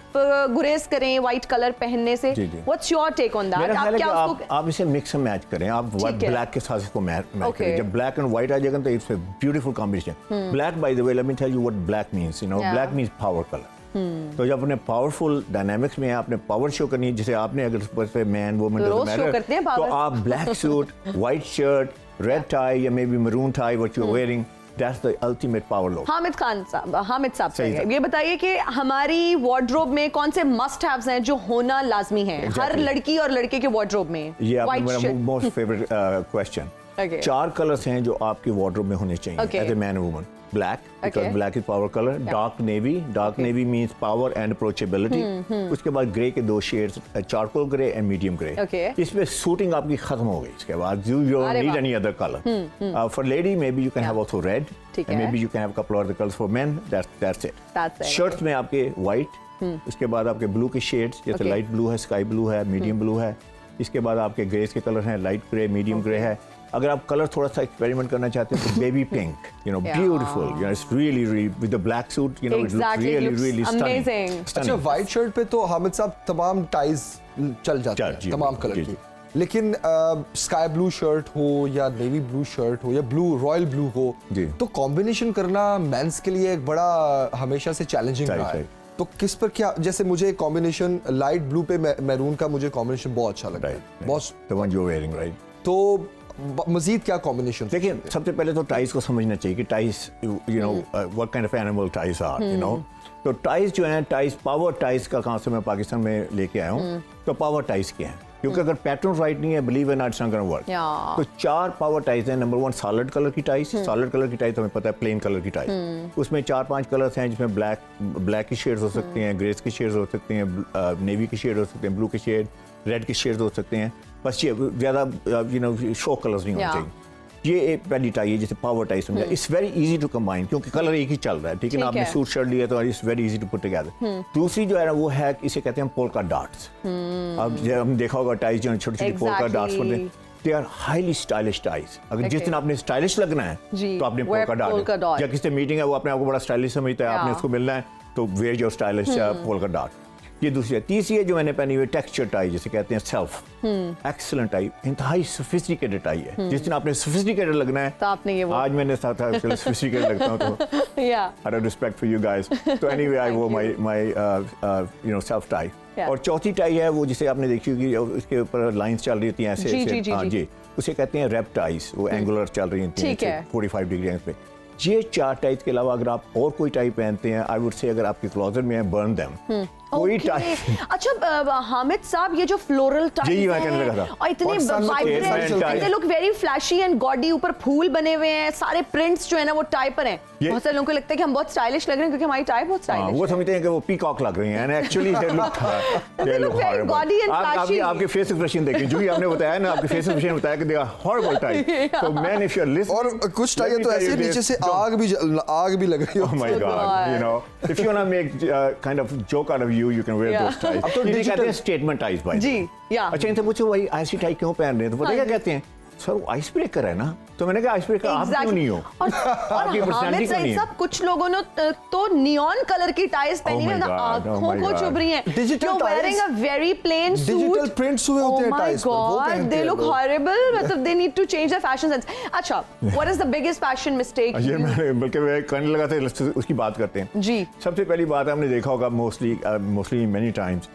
गुरेज करें व्हाइट कलर पहनने से। What's your take on that? आप इसे मिक्स एंड मैच करें, आप ब्लैक के साथ इसको मैच करें। जब ब्लैक एंड व्हाइट आ जाएगा तो it's a beautiful combination. Black by the way let me tell you what black means, you know black means power colour. तो जब अपने पावरफुल डायनामिक्स में आपने पावर शो करनी है, जैसे आपने अगर पे मैन वुमन तो आप black suit, white shirt, red tie या maybe maroon tie what you are wearing, that's the ultimate power look. Hamid साहब ये बताइए कि हमारी वार्डरोब में कौन से मस्ट हैव्स हैं जो होना लाजमी है हर लड़की और लड़के के वार्डरोब में? ये आपका मेरा मोस्ट फेवरेट क्वेश्चन। 4 कलर्स हैं जो आपके वार्डरोब में होने चाहिए as a man woman. Black, because black is power color. Dark navy means power and approachability. उसके बाद ग्रे के 2 shades, charcoal grey and medium grey. इसमें सूटिंग आपकी खत्म हो गई। इसके बाद you don't need any other color. For lady maybe you can have also red, and maybe you can have a couple other colors for men. That's it. Shirts में आपके white, उसके बाद आपके ब्लू के शेड्स, जैसे light blue है, sky blue है, medium blue है। इसके बाद आपके ग्रेस के कलर हैं, लाइट ग्रे, मीडियम ग्रे है। अगर आप कलर थोड़ा सा एक्सपेरिमेंट करना चाहते हैं तो baby pink, you know beautiful, you know it's really with the black suit, you know it looks really stunning. अच्छा व्हाइट शर्ट पे तो हामिद साहब तमाम टाइज चल जाते हैं, तमाम कलर की, लेकिन स्काई ब्लू शर्ट हो या नेवी ब्लू शर्ट हो या ब्लू रॉयल ब्लू हो, तो कॉम्बिनेशन करना मेंस के लिए एक बड़ा हमेशा से चैलेंजिंग रहा है। तो किस पर क्या, जैसे मुझे कॉम्बिनेशन लाइट ब्लू पे मैरून का मुझे कॉम्बिनेशन बहुत अच्छा लगता है, बहुत the one you are wearing, right? तो मजीद क्या कॉम्बिनेशन? देखिए सबसे पहले तो टाइज को समझना चाहिए कि ties you know what kind of animal ties are, you know. तो टाइज जो है, टाइज पावर टाइज का कांसेप्ट मैं पाकिस्तान में लेके आया हूँ। तो पावर टाइज के हैं क्योंकि अगर पैटर्न राइट नहीं है, believe in its not gonna work. तो 4 पावर टाइज हैं। नंबर 1 सॉलिड कलर की टाइज, सॉलिड कलर की टाइज तो हमें पता है प्लेन कलर की टाइज, उसमें 4-5 कलर्स हैं जिसमें ब्लैक की शेड्स हो सकती हैं, ग्रेस की शेड्स हो सकती हैं, नेवी की शेड हो सकते हैं, ब्लू की शेड, रेड के शेड्स हो सकते हैं। बस ये ज़्यादा यू नो शो कलर्स नहीं होने चाहिए। ये एक पहली टाई है जिसे पावर टाई समझा। It's very easy to combine क्योंकि कलर एक ही चल रहा है, ठीक है ना। आपने सूट शर्ट लिया तो it's very easy to put together. दूसरी जो है ना वो है, इसे कहते हैं पोल्का डॉट्स। अब हम देखा होगा टाइज जो छोटी छोटी पोल्का डॉट्स बनते हैं, they are highly stylish ties. अगर जिस दिन आपने स्टाइलिश लगना है तो आपने पोल्का डॉट, या किसी मीटिंग है वो अपने आपको बड़ा स्टाइलिश समझता है, आपने उसको मिलना है तो wear your stylish polka dot. ये दूसरी है। तीसरी है जो मैंने पहनी हुई टेक्सचर टाई, जिसे कहते हैं सेल्फ। एक्सीलेंट टाई, इंतहाई सोफिस्टिकेटेड टाई है। जिस दिन आपने सोफिस्टिकेटेड लगना है तो आपने ये आज मैंने साथ सोफिस्टिकेटेड लगता हूं तो I have respect for you guys. तो एनीवे आई वो my you know self tie. और चौथी टाई है वो जिसे आपने देखी होगी, उसके ऊपर लाइंस चल रही होती हैं ऐसे ऐसे, हां जी, उसे कहते हैं रेप टाइज। वो एंगुलर चल रही होती हैं 45 डिग्री पे। ये 4 टाइप के अलावा अगर आप और कोई टाइप पहनते हैं, आई वुड से अगर आपके क्लोजेट में है, बर्न देम। कोई टाइप। अच्छा हामिद साहब, ये जो फ्लोरल टाइप जी, मैं कहने लगा था। और इतने पाकिस्तान में vibrant, type. They look very flashy and gaudy, ऊपर फूल बने हुए हैं, सारे प्रिंट्स जो है ना वो टाइप पर हैं। बहुत सारे लोगों को लगता है कि हम बहुत स्टाइलिश लग रहे हैं क्योंकि हमारी टाइप बहुत स्टाइलिश वो है। समझते हैं कि वो पीकॉक लग रही हैं, and actually they look very gaudy and flashy. आपके फेस एक्सप्रेशन देखें, जो भी आपने बताया ना, आपके फेस एक्सप्रेशन बताया कि they are horrible type. So man, if you are listening, और कुछ टाइप तो ऐसे नीचे से आग भी लग रही Oh my God, you know, if you wanna make kind of joke out of you, you can wear Yeah. those ties. अब तो इन्हें कहते digital- हैं statement ties, by the ji, way. yeah. अच्छा, इनसे पूछो भाई आईसी टाई क्यों पहन रहे हैं, तो पता है क्या कहते हैं, सर वो आइस ब्रेकर है ना। तो मैंने कहा आइस ब्रेकर आप क्यों नहीं हो? और आपकी हामिद पर्सनालिटी क्यों नहीं सईद है? साहब, कुछ लोगों ने तो नियॉन कलर की टाइज पहनी my है, God, आंखों oh my को God. चुभ रही हैं। Digital You're wearing ties- a very plain suit. Digital prints हुए होते हैं ties पर, वो God, पहनते they हैं look लोग। horrible. मतलब they need to change their fashion sense. अच्छा, what is the biggest fashion mistake? ये मैंने बल्कि मैं करने लगा था, उसकी बात करते हैं। जी। सबसे पहली बात हमने देखा होगा मोस्टली मेनी टाइम्स,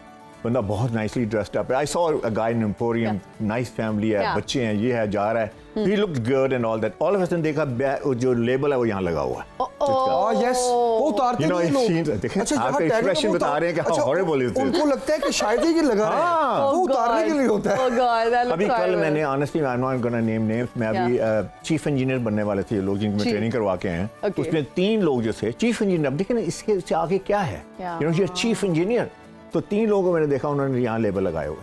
बंदा बहुत नाइसली ड्रेस्ड अप है। I saw a guy in emporium, nice family है, Yeah. बच्चे हैं, ये है, जा रहा है, he looked good and all that. All of a sudden देखा जो लेबल है वो यहाँ लगा हुआ है। यस, वो उतारते You know, नहीं it लोग। seems- देखें, अच्छा, जहाँ आपका टैग है, expression वो बता उतार- रहे हैं कि how अच्छा, horrible is this? उनको लगता है कि शायद ही लगा है, हाँ। वो उतारने के लिए होता है। Oh God, that looks अभी कल horrible. मैंने honestly I am not gonna name names, मैं अभी चीफ इंजीनियर बनने वाले थे लोग जिनको मैं जी। ट्रेनिंग करवा के हैं। Okay. उसमें 3 लोग जो थे चीफ इंजीनियर। अब देखें ना, इसके से आगे क्या है, Yeah. यू नो, ये चीफ इंजीनियर। तो 3 लोगों को मैंने देखा, उन्होंने यहाँ लेबल लगाए हुए।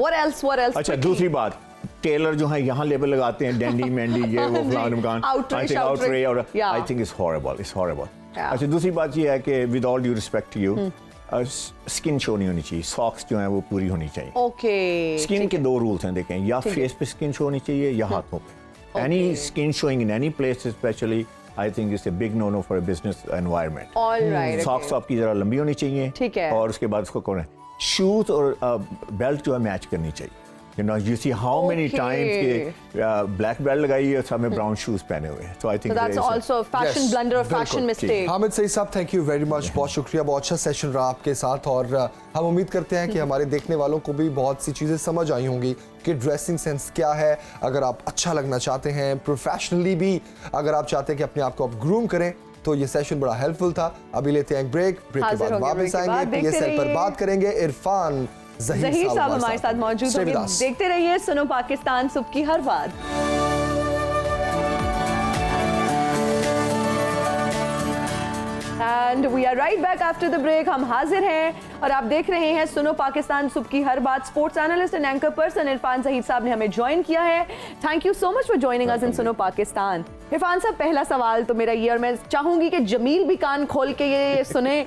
What else? What else? अच्छा, Quickly. दूसरी बात, टेलर जो है यहाँ लेबल लगाते हैं, डैंडी मैंडी, ये वो जी, फलान ढिमकान। outre, I think shoutre. Outre, और Yeah. I think it's horrible, it's horrible. Yeah. अच्छा, दूसरी बात ये है कि with all due respect to you, skin show नहीं होनी चाहिए, सॉक्स जो है वो पूरी होनी चाहिए। Okay. स्किन के 2 रूल्स हैं, देखें, या फेस पे स्किन शो होनी चाहिए या हाथों पे। Any skin showing in any place specially, I think it's a big no no for a business environment. All right. Socks okay. आपकी जरा लंबी होनी चाहिए, ठीक है। और उसके बाद उसको कौन है, शूज और बेल्ट जो है मैच करनी चाहिए। You know, you see how many Okay. times के black belt लगाई है, सब में brown shoes पहने हुए हैं। So I think So that's there is a- also a fashion Yes, blunder, a fashion बिल्कुल। mistake. हामिद सईद साहब, थैंक यू वेरी मच, बहुत शुक्रिया, बहुत अच्छा सेशन रहा आपके साथ, और हम उम्मीद करते हैं कि हमारे देखने वालों को भी बहुत सी चीज़ें समझ आई होंगी कि ड्रेसिंग सेंस क्या है। अगर आप अच्छा लगना चाहते हैं, प्रोफेशनली भी अगर आप चाहते हैं कि अपने आप को आप ग्रूम करें, तो ये सेशन बड़ा हेल्पफुल था। अभी लेते हैं एक ब्रेक के हाजिर बाद होंगे वापस break के बाद, आएंगे, देखते PSL पर रहिए। बात करेंगे। इरफान ज़हीर साहब हमारे साथ मौजूद Stay होंगे। with us. देखते रहिए सुनो पाकिस्तान सुबह की हर बात। And we are right back after the break. हम हाजिर हैं और आप देख रहे हैं सुनो पाकिस्तान सुबह की हर बात। Sports analyst and anchor person Irfan Zaheer साहब ने हमें ज्वाइन किया है। Thank you so much for joining us in Suno Pakistan. Irfan साहब, पहला सवाल तो मेरा ये, और मैं चाहूंगी कि जमील भी कान खोल के ये सुने।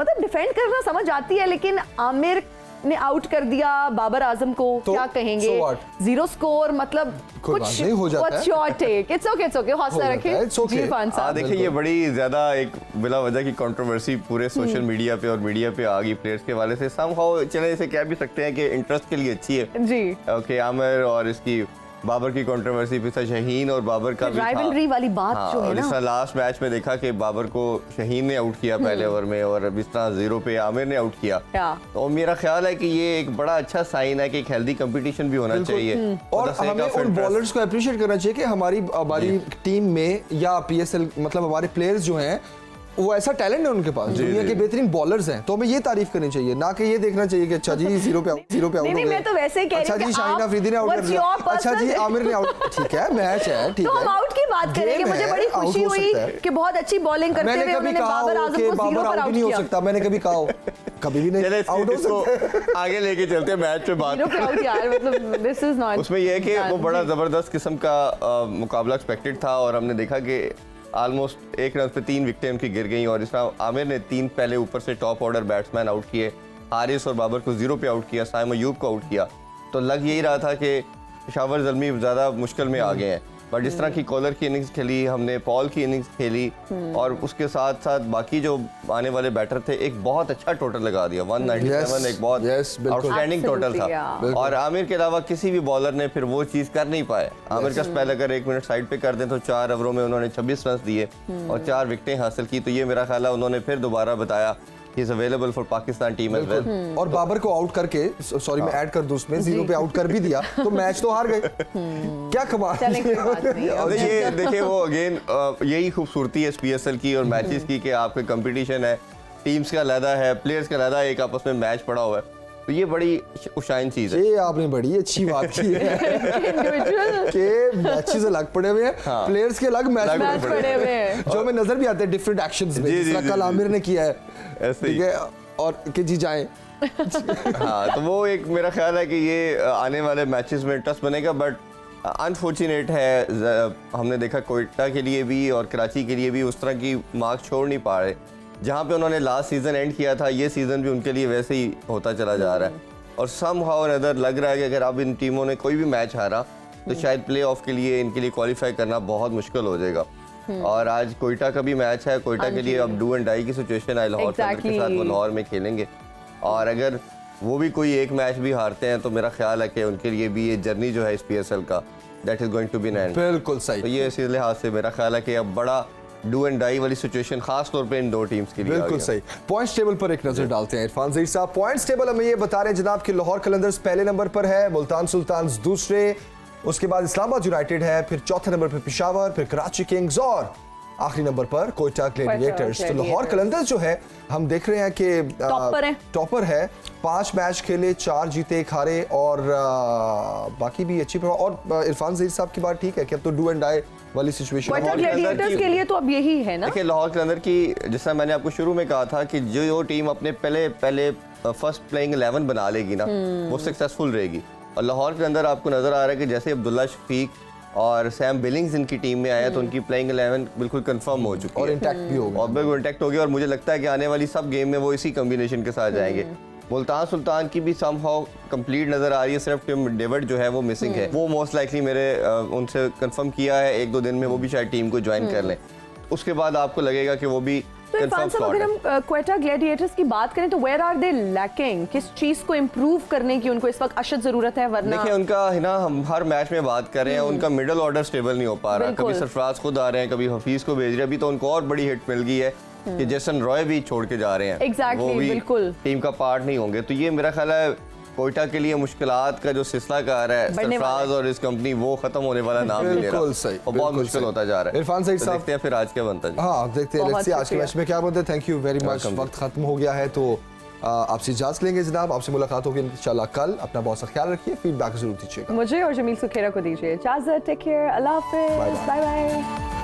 मतलब डिफेंड करना समझ आती है, लेकिन आमिर ने आउट कर दिया बाबर आजम को, तो क्या कहेंगे? so what? 0 स्कोर, मतलब कोई बात नहीं, हो जाता है। What's your take? It's okay, it's okay. हौसला हो रखिए। जाता है, it's okay। जी इरफान साहब। देखिए, ये बड़ी ज्यादा एक बिला वजह की कंट्रोवर्सी पूरे सोशल मीडिया पे और मीडिया पे आ गई प्लेयर्स के वाले से। समहाउ चले इसे कह भी सकते हैं कि इंटरेस्ट के लिए अच्छी है। जी। ओके, आमिर और इसकी बाबर की कंट्रोवर्सी पे शाहीन और बाबर का भी था। राइवलरी वाली बात जो है और ना। इस तरह लास्ट मैच में देखा कि बाबर को शाहीन ने आउट किया पहले ओवर में, और अब इस तरह 0 पे आमिर ने आउट किया। तो मेरा ख्याल है कि ये एक बड़ा अच्छा साइन है कि एक हेल्दी कंपटीशन भी होना चाहिए। और हमें उन बॉलर्स को अप्रिशिएट करना चाहिए कि हमारी टीम में या PSL मतलब हमारे प्लेयर्स जो हैं वो ऐसा टैलेंट है उनके पास, दुनिया के बेहतरीन बॉलर्स हैं, तो हमें ये तारीफ करनी चाहिए, ना कि ये देखना चाहिए कि अच्छा जी 0 पे आउट नहीं, मैं तो वैसे ही कह रही अच्छा हूं जी कि शाहीन आप- अफरीदी ने आउट कर what's दिया, your अच्छा जी personal- आमिर ने आउट, ठीक है, मैच है, ठीक तो है, हम आउट की बात करेंगे। Game मुझे है, बड़ी out खुशी हो हुई सकता है। कि बहुत अच्छी बॉलिंग करते मैंने हुए कभी उन्होंने कहा बाबर हो आजम कि को 0 बाबर पर आउट आउट नहीं हो किया। सकता, मैंने कभी कहा हो, कभी भी चले नहीं आउट हो सकता है। इसको आगे लेके चलते हैं मैच पे बात। 0 पे आउट यार, मतलब दिस इज नॉट। उसमें यह है कि वो बड़ा जबरदस्त किस्म का मुकाबला एक्सपेक्टेड था, और हमने देखा कि ऑलमोस्ट 1 रन पे 3 विकेटें उनकी गिर गई, और इस तरह आमिर ने 3 पहले ऊपर से टॉप ऑर्डर बैट्समैन आउट किए, हारिस और बाबर को 0 पे आउट किया, साइम अयूब को आउट किया। तो लग यही रहा था कि पेशावर ज़ल्मी ज़्यादा मुश्किल में आ गए हैं, बट जिस तरह की कॉलर की इनिंग्स खेली हमने, पॉल की इनिंग्स खेली, और उसके साथ साथ बाकी जो आने वाले बैटर थे, एक बहुत अच्छा टोटल लगा दिया 197, एक बहुत बिल्कुल। आउटस्टैंडिंग टोटल Absolutely, था। yeah। और आमिर के अलावा किसी भी बॉलर ने फिर वो चीज़ कर नहीं पाए। आमिर का स्पेल अगर 1 मिनट साइड पे कर दें तो 4 ओवरों में उन्होंने 26 रन दिए और 4 विकेटें हासिल की। तो ये मेरा ख्याल है उन्होंने फिर दोबारा बताया he is available for Pakistan team as well. और बाबर को आउट करके, सॉरी मैं ऐड कर दूं उसमें, 0 पे आउट कर भी दिया तो मैच तो हार गए। क्या कमाल। देखिए वो अगेन यही खूबसूरती है PSL की और मैचेस की कि आपके कंपटीशन है, टीम्स का अलग है, प्लेयर्स का अलग, एक आपस में मैच पड़ा हुआ है, तो ये बड़ी उशाइन चीज है। ये आपने बड़ी अच्छी बात की है कि मैचेस अलग पड़े हुए हैं, प्लेयर्स के अलग मैच पड़े हुए हैं, जो हमें नजर भी आते हैं डिफरेंट एक्शंस में, जिस तरह कल आमिर ने किया है, ठीक है, और कि जी जाएं। हाँ, तो वो एक मेरा ख्याल है कि ये आने वाले मैचेस में इंटरेस्ट बनेगा, बट अनफॉर्चुनेट है, हमने देखा कोयटा के लिए भी और कराची के लिए भी उस तरह की मार्क छोड़ नहीं पा रहे। जहाँ पे उन्होंने लास्ट सीजन एंड किया था, ये सीजन भी उनके लिए वैसे ही होता चला जा रहा है, और सम हाउ और अदर लग रहा है कि अगर अब इन टीमों ने कोई भी मैच हारा तो शायद प्ले ऑफ के लिए इनके लिए क्वालिफाई करना बहुत मुश्किल हो जाएगा। और आज कोयटा का भी मैच है, कोयटा के लिए अब डू एंड डाई की सिचुएशन है, लाहौर के साथ वो लाहौर में खेलेंगे, और अगर वो भी कोई एक मैच भी हारते हैं तो मेरा ख्याल है कि उनके लिए भी ये जर्नी जो है इस PSL का, that is going to be an end. बिल्कुल सही। तो ये इस लिहाज से मेरा ख्याल है कि अब बड़ा डू एंड डाई वाली सिचुएशन खास तौर पे इन दो टीम्स के लिए। बिल्कुल सही। पॉइंट्स टेबल पर एक नजर डालते हैं इरफान ज़हीर साहब। पॉइंट्स टेबल हमें ये बता रहे हैं जनाब कि लाहौर कलंदर्स पहले नंबर पर है, मुल्तान सुल्तान्स दूसरे, उसके बाद इस्लामाबाद यूनाइटेड है, फिर चौथे नंबर पर पेशावर, फिर कराची किंग्स और आखिरी नंबर पर कोयटा ग्लैडिएटर्स। तो लाहौर कलंदर्स जो है हम देख रहे हैं कि टॉपर है, 5 मैच खेले, 4 जीते 1 हारे, और बाकी भी अच्छी। और इरफान ज़हीर साहब की बात ठीक है कि अब तो डू एंड डाई वाली सिचुएशन कोयटा ग्लैडिएटर्स के लिए तो अब यही है ना। देखिए लाहौर के अंदर की, जैसा मैंने आपको शुरू में कहा था कि जो टीम अपने पहले फर्स्ट प्लेइंग 11 बना लेगी ना, वो सक्सेसफुल रहेगी। और लाहौर के अंदर आपको नजर आ रहा है कि जैसे अब्दुल्ला शफीक और सैम बिलिंग्स इनकी टीम में आया तो उनकी प्लेइंग 11 बिल्कुल कंफर्म हो चुकी है और इंटैक्ट भी हो गया, और बिल्कुल इंटैक्ट हो गया, और मुझे लगता है कि आने वाली सब गेम में वो इसी कॉम्बिनेशन के साथ जाएंगे। मुल्तान सुल्तान की भी समहाउ कंप्लीट नजर आ रही है, सिर्फ टिम डेविड जो है वो मिसिंग है, वो मोस्ट लाइकली मेरे उनसे कंफर्म किया है 1-2 दिन में वो भी शायद टीम को ज्वाइन कर लें, उसके बाद आपको लगेगा कि वो भी तो इरफान साहब अगर हम क्वेटा ग्लैडिएटर्स की बात करें तो वेयर आर दे लैकिंग, किस चीज को इम्प्रूव करने की उनको इस वक्त अशद जरूरत है? वरना देखिए उनका है ना, हम हर मैच में बात कर रहे हैं, उनका मिडिल ऑर्डर स्टेबल नहीं हो पा रहा, कभी सरफराज खुद आ रहे हैं, कभी हफीज को भेज रहे हैं, अभी तो उनको और बड़ी हिट मिल गई है कि जेसन रॉय भी छोड़ के जा रहे हैं, वो भी बिल्कुल टीम का पार्ट नहीं होंगे। तो ये मेरा ख्याल है कोयटा के लिए मुश्किलात का जो सिलसिला कार है, सरफराज और इस कंपनी, वो खत्म होने वाला नाम नहीं ले रहा, बिल्कुल सही, और बहुत मुश्किल होता जा रहा है। इरफान ज़हीर साहब देखते हैं फिर आज क्या बनता है। हाँ देखते हैं, लेट्स सी आज के मैच में क्या बनता है। Thank you very much. वक्त खत्म हो गया है तो आपसे इजाजत लेंगे जनाब, आपसे मुलाकात होगी इंशाल्लाह कल। अपना बहुत सा ख्याल रखिए, फीडबैक जरूर दीजिएगा। मुझे और जमील सुखेरा को दीजिए इजाजत। टेक केयर, अल्लाह हाफिज़, बाय बाय।